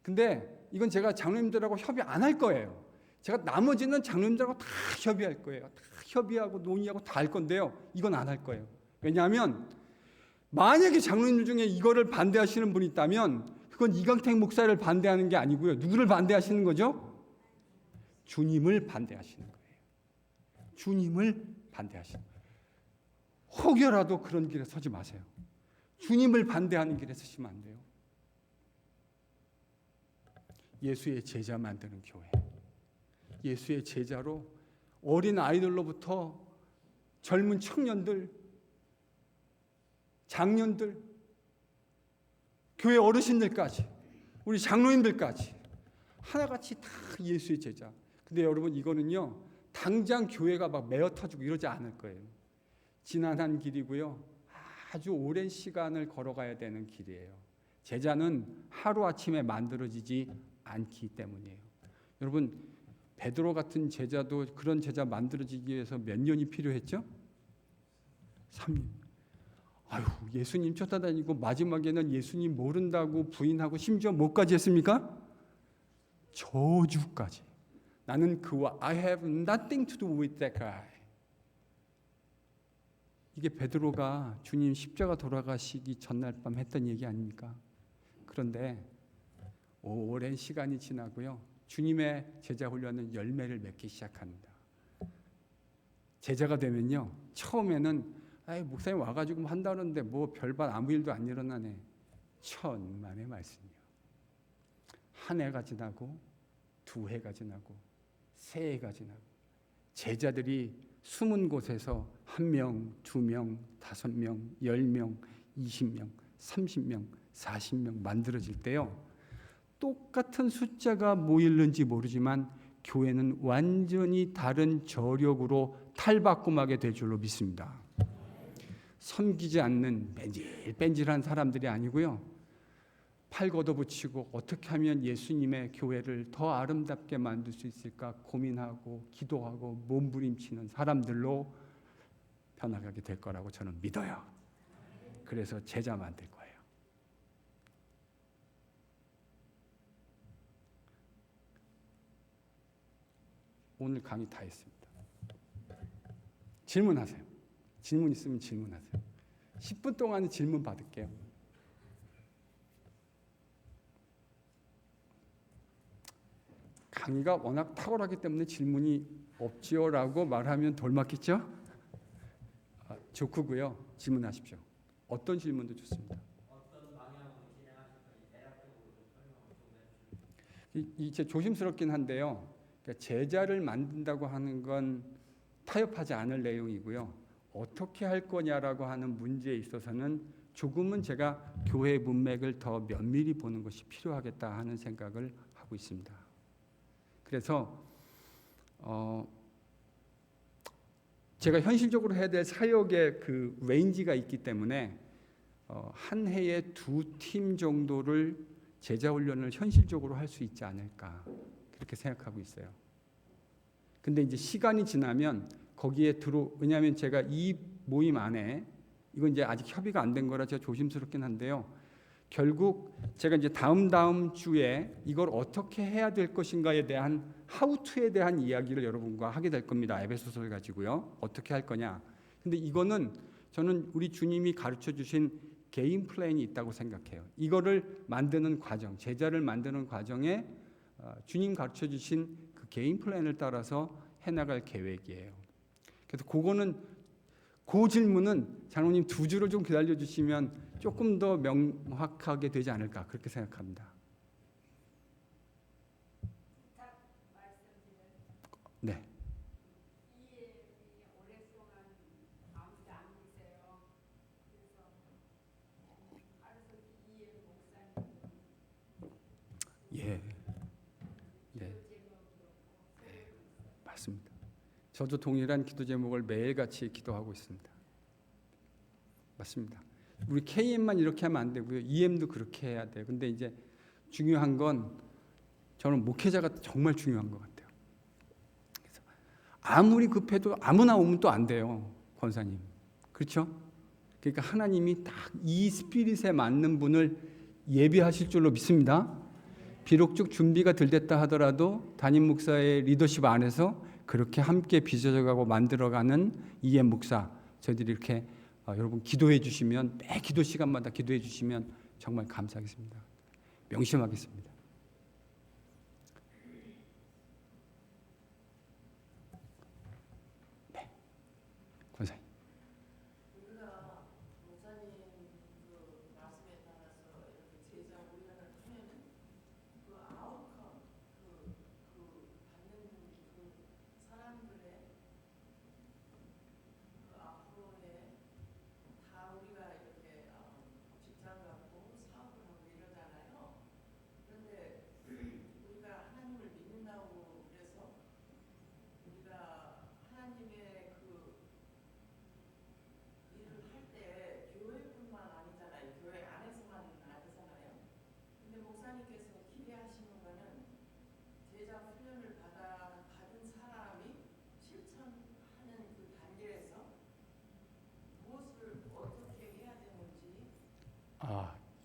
근데 이건 제가 장로님들하고 협의 안 할 거예요. 제가 나머지는 장로님들하고 다 협의할 거예요. 다 협의하고 논의하고 다 할 건데요. 이건 안 할 거예요. 왜냐하면 만약에 장로님들 중에 이거를 반대하시는 분이 있다면 그건 이강택 목사를 반대하는 게 아니고요. 누구를 반대하시는 거죠? 주님을 반대하시는 거예요. 주님을 반대하시는 거예요. 혹여라도 그런 길에 서지 마세요. 주님을 반대하는 길에 서시면 안 돼요. 예수의 제자 만드는 교회. 예수의 제자로 어린 아이들로부터 젊은 청년들, 장년들, 교회 어르신들까지, 우리 장로님들까지 하나같이 다 예수의 제자. 근데 여러분 이거는요, 당장 교회가 막 메어 터지고 이러지 않을 거예요. 지난한 길이고요. 아주 오랜 시간을 걸어가야 되는 길이에요. 제자는 하루아침에 만들어지지 않기 때문이에요. 여러분 베드로 같은 제자도 그런 제자 만들어지기 위해서 몇 년이 필요했죠? 3년. 아유, 예수님 쫓아다니고 마지막에는 예수님 모른다고 부인하고 심지어 뭐까지 했습니까? 저주까지. 나는 그와 I have nothing to do with that guy. 이게 베드로가 주님 십자가 돌아가시기 전날 밤 했던 얘기 아닙니까? 그런데 오랜 시간이 지나고요. 주님의 제자 훈련은 열매를 맺기 시작합니다. 제자가 되면요. 처음에는 목사님 와가지고 한다는데 뭐 별반 아무 일도 안 일어나네. 천만의 말씀이요. 한 해가 지나고 2해가 지나고 3해가 지나고 제자들이 숨은 곳에서 1명, 2명, 5명, 10명, 20명, 30명, 40명 만들어질 때요. 똑같은 숫자가 모이는지 모르지만 교회는 완전히 다른 저력으로 탈바꿈하게 될 줄로 믿습니다. 섬기지 않는 뺀질뺀질한 사람들이 아니고요. 팔 걷어붙이고 어떻게 하면 예수님의 교회를 더 아름답게 만들 수 있을까 고민하고 기도하고 몸부림치는 사람들로 변화하게 될 거라고 저는 믿어요. 그래서 제자 만들 거예요. 오늘 강의 다 했습니다. 질문하세요. 질문 있으면 질문하세요. 10분 동안 질문 받을게요. 강의가 워낙 탁월하기 때문에 질문이 없지요라고 말하면 돌맞겠죠? 좋고요. 질문하십시오. 어떤 질문도 좋습니다. 어떤 방향으로 진행하실 건지 대략적으로 좀 설명을 좀 해주시면. 이제 조심스럽긴 한데요. 그러니까 제자를 만든다고 하는 건 타협하지 않을 내용이고요. 어떻게 할 거냐라고 하는 문제에 있어서는 조금은 제가 교회의 문맥을 더 면밀히 보는 것이 필요하겠다 하는 생각을 하고 있습니다. 그래서 제가 현실적으로 해야 될 사역의 그 레인지가 있기 때문에 한 해에 2팀 정도를 제자 훈련을 현실적으로 할 수 있지 않을까 그렇게 생각하고 있어요. 근데 이제 시간이 지나면 거기에 왜냐하면 제가 이 모임 안에 이건 이제 아직 협의가 안 된 거라 제가 조심스럽긴 한데요. 결국 제가 이제 다음 주에 이걸 어떻게 해야 될 것인가에 대한 하우투에 대한 이야기를 여러분과 하게 될 겁니다. 에베소서를 가지고요. 어떻게 할 거냐. 근데 이거는 저는 우리 주님이 가르쳐 주신 개인 플랜이 있다고 생각해요. 이거를 만드는 과정, 제자를 만드는 과정에 주님 가르쳐 주신 그 개인 플랜을 따라서 해나갈 계획이에요. 그래서 그 질문은 장로님 2주를 좀 기다려 주시면 조금 더 명확하게 되지 않을까 그렇게 생각합니다. 네. 예. 네. 맞습니다. 저도 동일한 기도 제목을 매일같이 기도하고 있습니다. 맞습니다. 우리 KM만 이렇게 하면 안 되고요. EM도 그렇게 해야 돼요. 근데 이제 중요한 건 저는 목회자가 정말 중요한 것 같아요. 그래서 아무리 급해도 아무나 오면 또 안 돼요. 권사님. 그렇죠? 그러니까 하나님이 딱 이 스피릿에 맞는 분을 예비하실 줄로 믿습니다. 비록 준비가 덜 됐다 하더라도 담임 목사의 리더십 안에서 그렇게 함께 빚어져가고 만들어가는 EM 목사 저희들이 이렇게 여러분 기도해 주시면 매 기도 시간마다 기도해 주시면 정말 감사하겠습니다. 명심하겠습니다. 네, 권사님. 우리가 목사님 그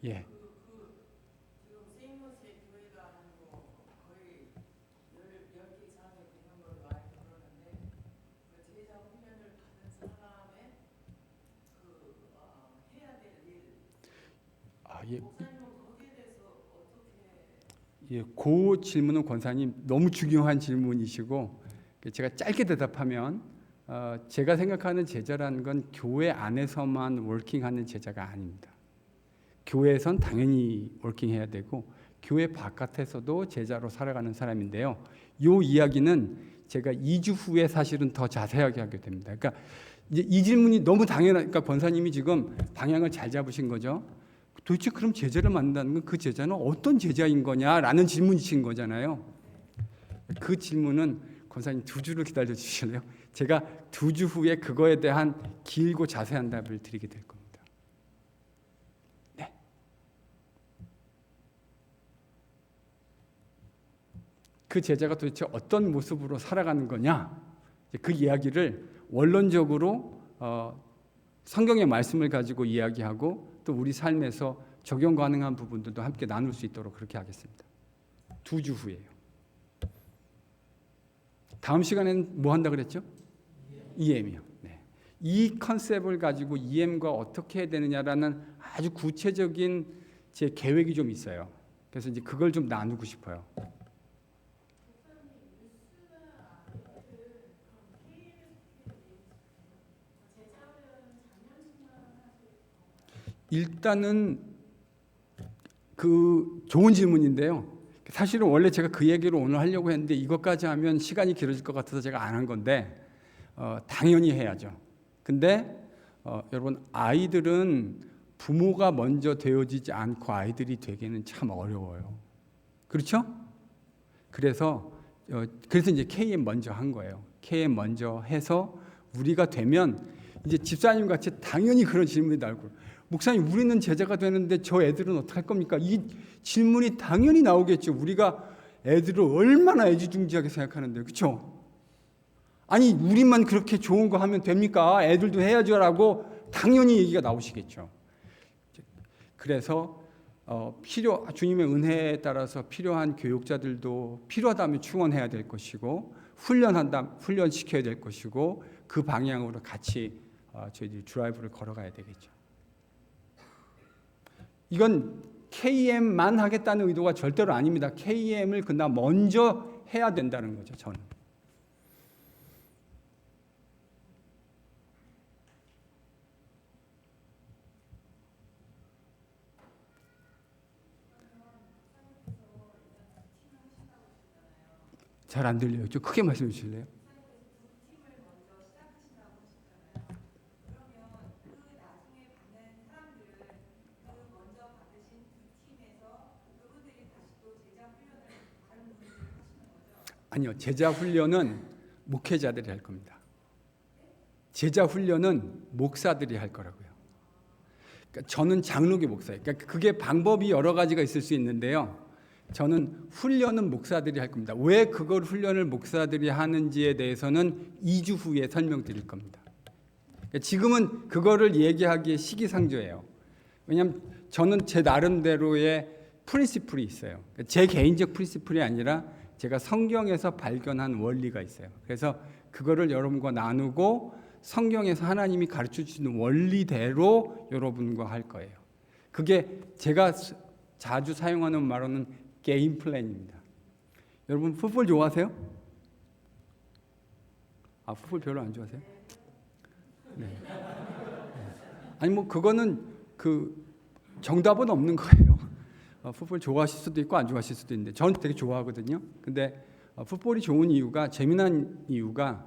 예. 지금 세이모스의 교회도 아니고 거의 10개 이상의 되는 걸로 알고 그러는데 그 제자 훈련을 받은 사람의 해야 될 일, 예. 목사님은 거기에 대해서 어떻게? 예, 그 질문은 권사님 너무 중요한 질문이시고 제가 짧게 대답하면 제가 생각하는 제자라는 건 교회 안에서만 워킹하는 제자가 아닙니다. 교회에선 당연히 워킹해야 되고 교회 바깥에서도 제자로 살아가는 사람인데요. 이 이야기는 제가 2주 후에 사실은 더 자세하게 하게 됩니다. 그러니까 이제 이 질문이 너무 당연하니까 권사님이 지금 방향을 잘 잡으신 거죠. 도대체 그럼 제자를 만든다는 건 그 제자는 어떤 제자인 거냐라는 질문이신 거잖아요. 그 질문은 권사님 2주를 기다려 주실래요? 제가 2주 후에 그거에 대한 길고 자세한 답을 드리게 될 겁니다. 네. 그 제자가 도대체 어떤 모습으로 살아가는 거냐? 그 이야기를 원론적으로 성경의 말씀을 가지고 이야기하고 또 우리 삶에서 적용 가능한 부분들도 함께 나눌 수 있도록 그렇게 하겠습니다. 2주 후에요. 다음 시간에는 뭐 한다 그랬죠? EM이요. 네. 이 컨셉을 가지고 EM과 어떻게 해야 되느냐라는 아주 구체적인 제 계획이 좀 있어요. 그래서 이제 그걸 좀 나누고 싶어요. 일단은 그 좋은 질문인데요. 사실은 원래 제가 그 얘기를 오늘 하려고 했는데 이것까지 하면 시간이 길어질 것 같아서 제가 안 한 건데 당연히 해야죠. 근데 여러분 아이들은 부모가 먼저 되어지지 않고 아이들이 되기는 참 어려워요. 그렇죠? 그래서 이제 KM 먼저 한 거예요. KM 먼저 해서 우리가 되면 이제 집사님 같이 당연히 그런 질문이 나올 거예요. 목사님, 우리는 제자가 되는데 저 애들은 어떻게 할 겁니까? 이 질문이 당연히 나오겠죠. 우리가 애들을 얼마나 애지중지하게 생각하는데, 그렇죠? 아니, 우리만 그렇게 좋은 거 하면 됩니까? 애들도 해야죠라고 당연히 얘기가 나오시겠죠. 그래서 주님의 은혜에 따라서 필요한 교육자들도 필요하다면 충원해야 될 것이고 훈련시켜야 될 것이고 그 방향으로 같이 저희들이 드라이브를 걸어가야 되겠죠. 이건 KM만 하겠다는 의도가 절대로 아닙니다. KM을 그나 먼저 해야 된다는 거죠, 저는. 잘 안 들려요. 좀 크게 말씀해 주실래요? 아니요. 제자 훈련은 목회자들이 할 겁니다. 제자 훈련은 목사들이 할 거라고요. 그러니까 저는 장로교 목사예요. 그러니까 그게 방법이 여러 가지가 있을 수 있는데요. 저는 훈련은 목사들이 할 겁니다. 왜 그걸 훈련을 목사들이 하는지에 대해서는 2주 후에 설명드릴 겁니다. 그러니까 지금은 그거를 얘기하기에 시기상조예요. 왜냐하면 저는 제 나름대로의 프린시플이 있어요. 그러니까 제 개인적 프린시플이 아니라 제가 성경에서 발견한 원리가 있어요. 그래서 그거를 여러분과 나누고 성경에서 하나님이 가르쳐 주시는 원리대로 여러분과 할 거예요. 그게 제가 자주 사용하는 말로는 게임 플랜입니다. 여러분 풋볼 좋아하세요? 풋볼 별로 안 좋아하세요? 네. 아니 뭐 그거는 정답은 없는 거예요. 풋볼 좋아하실 수도 있고 안 좋아하실 수도 있는데 저는 되게 좋아하거든요. 근데 풋볼이 좋은 이유가 재미난 이유가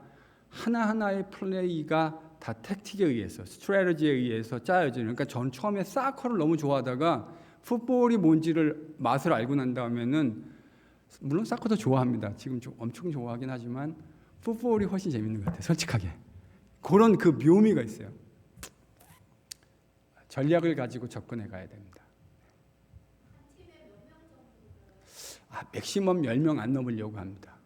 하나하나의 플레이가 다 택틱에 의해서 스트래티지에 의해서 짜여지는. 그러니까 전 처음에 사커를 너무 좋아하다가 풋볼이 뭔지를 맛을 알고 난 다음에는 물론 사커도 좋아합니다. 지금 엄청 좋아하긴 하지만 풋볼이 훨씬 재밌는 것 같아요. 솔직하게. 그런 그 묘미가 있어요. 전략을 가지고 접근해 가야 됩니다. 맥시멈 10명 안 넘으려고 합니다.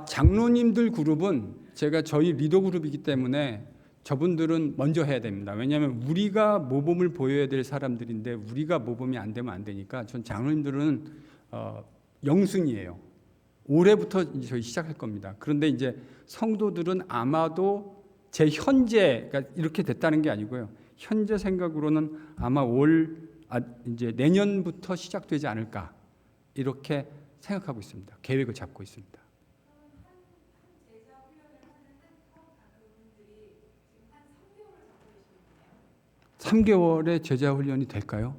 장로님들 그룹은 제가 저희 리더 그룹이기 때문에 저분들은 먼저 해야 됩니다. 왜냐하면 우리가 모범을 보여야 될 사람들인데 우리가 모범이 안 되면 안 되니까 전 장로님들은 영순이에요. 올해부터 이제 저희 시작할 겁니다. 그런데 이제 성도들은 아마도 제 현재, 그러니까 이렇게 됐다는 게 아니고요. 현재 생각으로는 아마 이제 내년부터 시작되지 않을까 이렇게 생각하고 있습니다. 계획을 잡고 있습니다. 3개월의 제자 훈련이 될까요?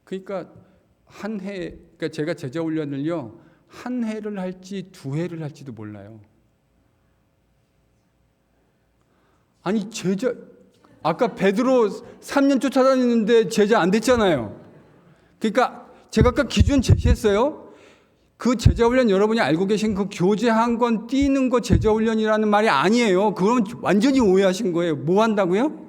그러니까 한 해, 그러니까 제가 제자 훈련을요, 한 해를 할지 2해를 할지도 몰라요. 아니 아까 베드로 3년 쫓아다니는데 제자 안 됐잖아요. 그러니까 제가 아까 기준 제시했어요. 그 제자훈련 여러분이 알고 계신 그 교재 한 권 띄는 거 제자훈련이라는 말이 아니에요. 그건 완전히 오해하신 거예요. 뭐 한다고요?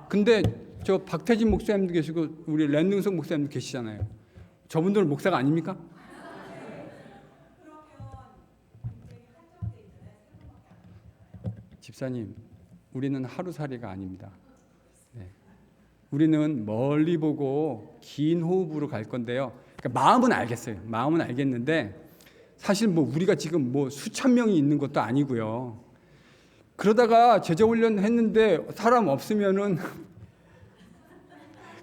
근데 저 박태진 목사님도 계시고 우리 랜능석 목사님도 계시잖아요. 저분들은 목사가 아닙니까? 집사님, 우리는 하루살이가 아닙니다. 네. 우리는 멀리 보고 긴 호흡으로 갈 건데요. 그러니까 마음은 알겠어요. 마음은 알겠는데 사실 뭐 우리가 지금 뭐 수천 명이 있는 것도 아니고요. 그러다가 제자훈련 했는데 사람 없으면은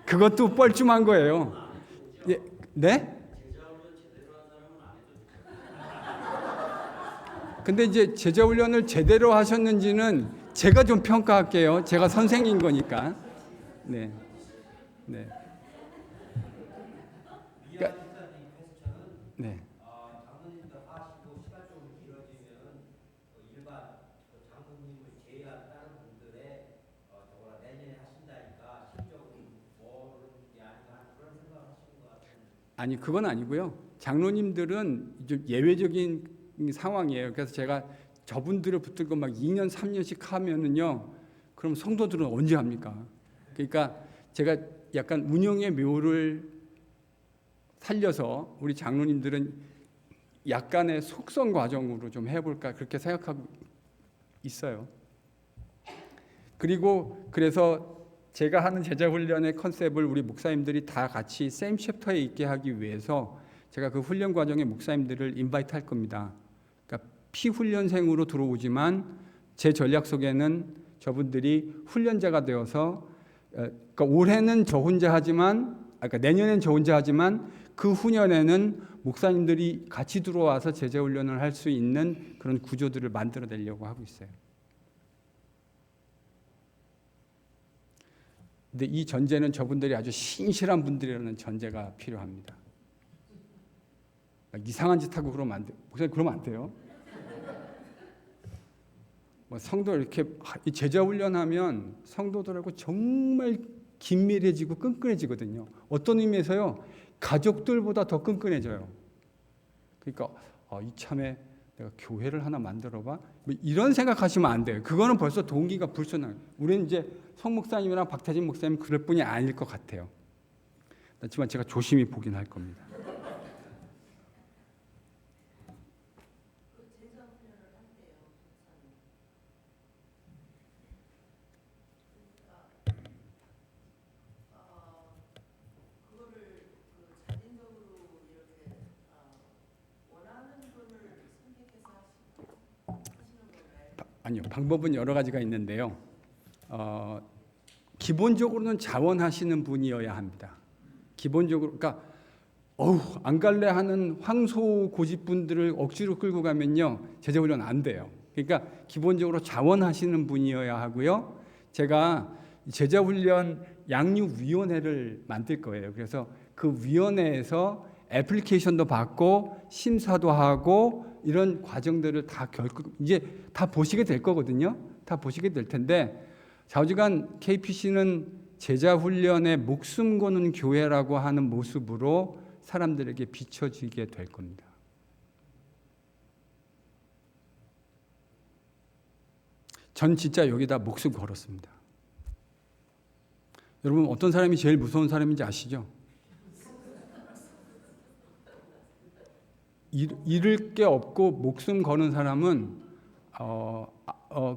그것도 뻘쭘한 거예요. 예, 네? 근데 이제 제자훈련을 제대로 하셨는지는 제가 좀 평가할게요. 제가 선생인 거니까. 네. 네. 그러니까, 네. 장로님들 하시고 시간 좀 길어지면 일반 장로님을 제외한 다른 분들의 저거라 내년에 하신다니까 실적으로 뭐를 게 아닌가 그런 생각을 하시는 것 같아요. 아니 그건 아니고요. 장로님들은 좀 예외적인 상황이에요. 그래서 제가 저분들을 붙들고 막 2년 3년씩 하면은요. 그럼 성도들은 언제 합니까? 그러니까 제가 약간 운영의 묘를 살려서 우리 장로님들은 약간의 속성 과정으로 좀 해볼까 그렇게 생각하고 있어요. 그리고 그래서 제가 하는 제자훈련의 컨셉을 우리 목사님들이 다 같이 세임 챕터에 있게 하기 위해서 제가 그 훈련 과정에 목사님들을 인바이트 할 겁니다. 그러니까 피훈련생으로 들어오지만 제 전략 속에는 저분들이 훈련자가 되어서 그러니까 올해는 저 혼자 하지만 그러니까 내년엔 저 혼자 하지만 그 후년에는 목사님들이 같이 들어와서 제자훈련을 할 수 있는 그런 구조들을 만들어내려고 하고 있어요. 근데 이 전제는 저분들이 아주 신실한 분들이라는 전제가 필요합니다. 이상한 짓 하고 그러면 안 돼요. 목사님 그러면 안 돼요. 뭐 성도 이렇게 제자 훈련하면 성도들하고 정말 긴밀해지고 끈끈해지거든요. 어떤 의미에서요. 가족들보다 더 끈끈해져요. 그러니까 이참에 내가 교회를 하나 만들어봐. 뭐 이런 생각하시면 안 돼요. 그거는 벌써 동기가 불순해요. 우리는 이제 성 목사님이랑 박태진 목사님 그럴 뿐이 아닐 것 같아요. 하지만 제가 조심히 보긴 할 겁니다. 아니요, 방법은 여러 가지가 있는데요. 기본적으로는 자원하시는 분이어야 합니다. 기본적으로, 그러니까 안 갈래 하는 황소 고집분들을 억지로 끌고 가면요 제자훈련 안 돼요. 그러니까 기본적으로 자원하시는 분이어야 하고요. 제가 제자훈련 양육위원회를 만들 거예요. 그래서 그 위원회에서 애플리케이션도 받고 심사도 하고 이런 과정들을 다 이제 다 보시게 될 거거든요. 다 보시게 될 텐데 좌우지간 KPC는 제자훈련에 목숨 거는 교회라고 하는 모습으로 사람들에게 비춰지게 될 겁니다. 전 진짜 여기다 목숨 걸었습니다. 여러분 어떤 사람이 제일 무서운 사람인지 아시죠? 잃을 게 없고 목숨 거는 사람은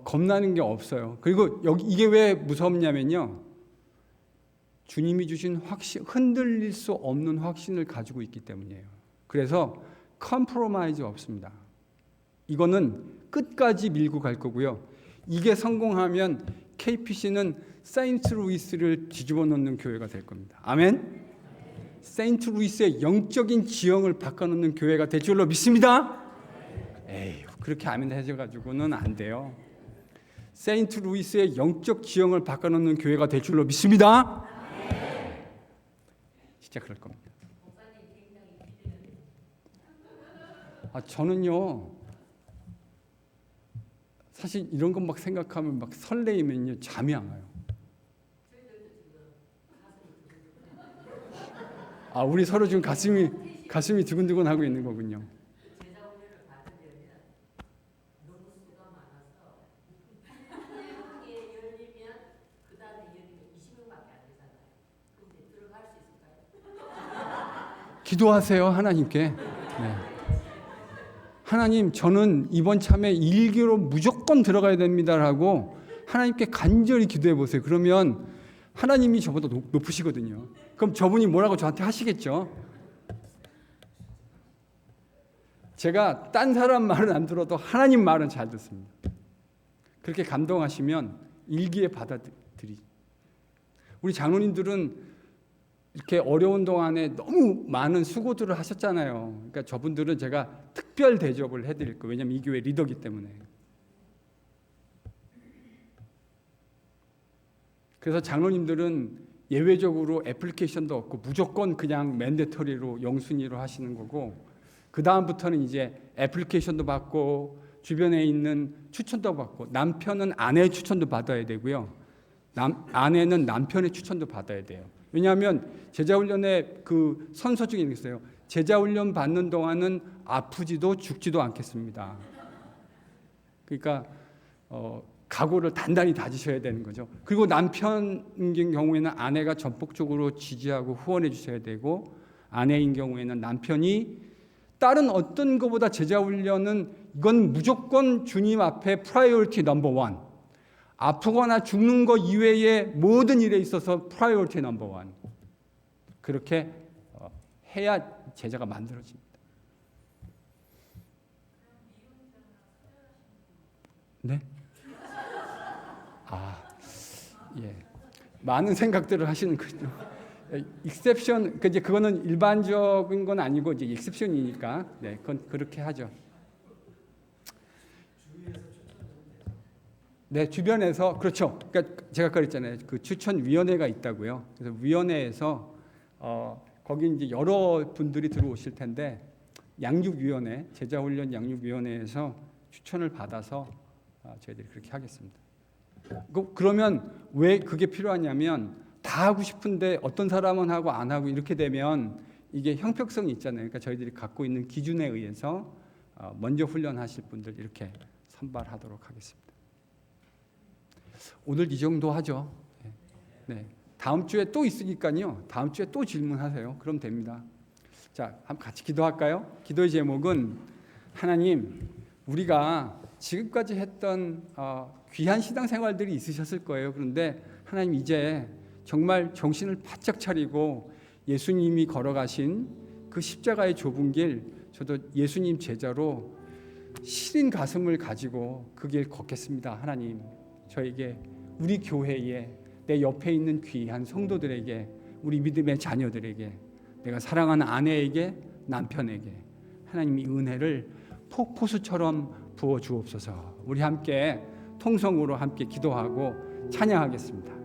겁나는 게 없어요. 그리고 이게 왜 무섭냐면요. 주님이 주신 확신, 흔들릴 수 없는 확신을 가지고 있기 때문이에요. 그래서 컴프로마이즈 없습니다. 이거는 끝까지 밀고 갈 거고요. 이게 성공하면 KPC는 세인트루이스를 뒤집어 놓는 교회가 될 겁니다. 아멘? 세인트루이스의 영적인 지형을 바꿔놓는 교회가 될 줄로 믿습니다. 에이, 그렇게 아멘 해줘가지고는 안 돼요. 세인트루이스의 영적 지형을 바꿔놓는 교회가 될 줄로 믿습니다. 진짜 그럴 겁니다. 저는요, 사실 이런 것 막 생각하면 막 설레이면요 잠이 안 와요. 우리 서로 지금 가슴이 두근두근 하고 있는 거군요. 제자 훈련을 받을 때는 너무 수가 많아서 한개 열리면 그 다음에 열리면 20명밖에 안 되잖아요. 근데 들어갈 수 있을까요? 기도하세요 하나님께. 네. 하나님, 저는 이번 참에 1기로 무조건 들어가야 됩니다라고 하나님께 간절히 기도해 보세요. 그러면 하나님이 저보다 높으시거든요. 그럼 저분이 뭐라고 저한테 하시겠죠? 제가 딴 사람 말은 안 들어도 하나님 말은 잘 듣습니다. 그렇게 감동하시면 1기에 받아들이. 우리 장로님들은 이렇게 어려운 동안에 너무 많은 수고들을 하셨잖아요. 그러니까 저분들은 제가 특별 대접을 해드릴 거예요. 왜냐하면 이 교회 리더기 때문에. 그래서 장로님들은 예외적으로 애플리케이션도 없고 무조건 그냥 맨데터리로 영순위로 하시는 거고, 그 다음부터는 이제 애플리케이션도 받고 주변에 있는 추천도 받고, 남편은 아내의 추천도 받아야 되고요. 아내는 남편의 추천도 받아야 돼요. 왜냐하면 제자훈련의 그 선서 중에 있어요. 제자훈련 받는 동안은 아프지도 죽지도 않겠습니다. 그러니까 각오를 단단히 다지셔야 되는 거죠. 그리고 남편인 경우에는 아내가 전폭적으로 지지하고 후원해 주셔야 되고, 아내인 경우에는 남편이 다른 어떤 것보다 제자훈련은 이건 무조건 주님 앞에 프라이어리티 넘버 원. 아프거나 죽는 것 이외의 모든 일에 있어서 프라이어리티 넘버 원. 그렇게 해야 제자가 만들어집니다. 네? 예. 많은 생각들을 하시는 거죠. 익셉션, 이제 그거는 일반적인 건 아니고 이제 익셉션이니까, 네, 그건 그렇게 하죠. 네, 주변에서 그렇죠. 그러니까 제가 그랬잖아요. 그 추천위원회가 있다고요. 그래서 위원회에서 거기 이제 여러 분들이 들어오실 텐데, 양육위원회, 제자훈련 양육위원회에서 추천을 받아서 저희들이 그렇게 하겠습니다. 그러면 왜 그게 필요하냐면, 다 하고 싶은데 어떤 사람은 하고 안 하고 이렇게 되면 이게 형평성이 있잖아요. 그러니까 저희들이 갖고 있는 기준에 의해서 먼저 훈련하실 분들 이렇게 선발하도록 하겠습니다. 오늘 이 정도 하죠. 네. 다음 주에 또 있으니까요. 다음 주에 또 질문하세요. 그럼 됩니다. 자, 한번 같이 기도할까요? 기도의 제목은, 하나님, 우리가 지금까지 했던 귀한 신앙생활들이 있으셨을 거예요. 그런데 하나님, 이제 정말 정신을 바짝 차리고 예수님이 걸어가신 그 십자가의 좁은 길, 저도 예수님 제자로 시린 가슴을 가지고 그 길 걷겠습니다. 하나님, 저에게, 우리 교회에, 내 옆에 있는 귀한 성도들에게, 우리 믿음의 자녀들에게, 내가 사랑하는 아내에게, 남편에게 하나님이 은혜를 폭포수처럼 부어 주옵소서. 우리 함께 통성으로 함께 기도하고 찬양하겠습니다.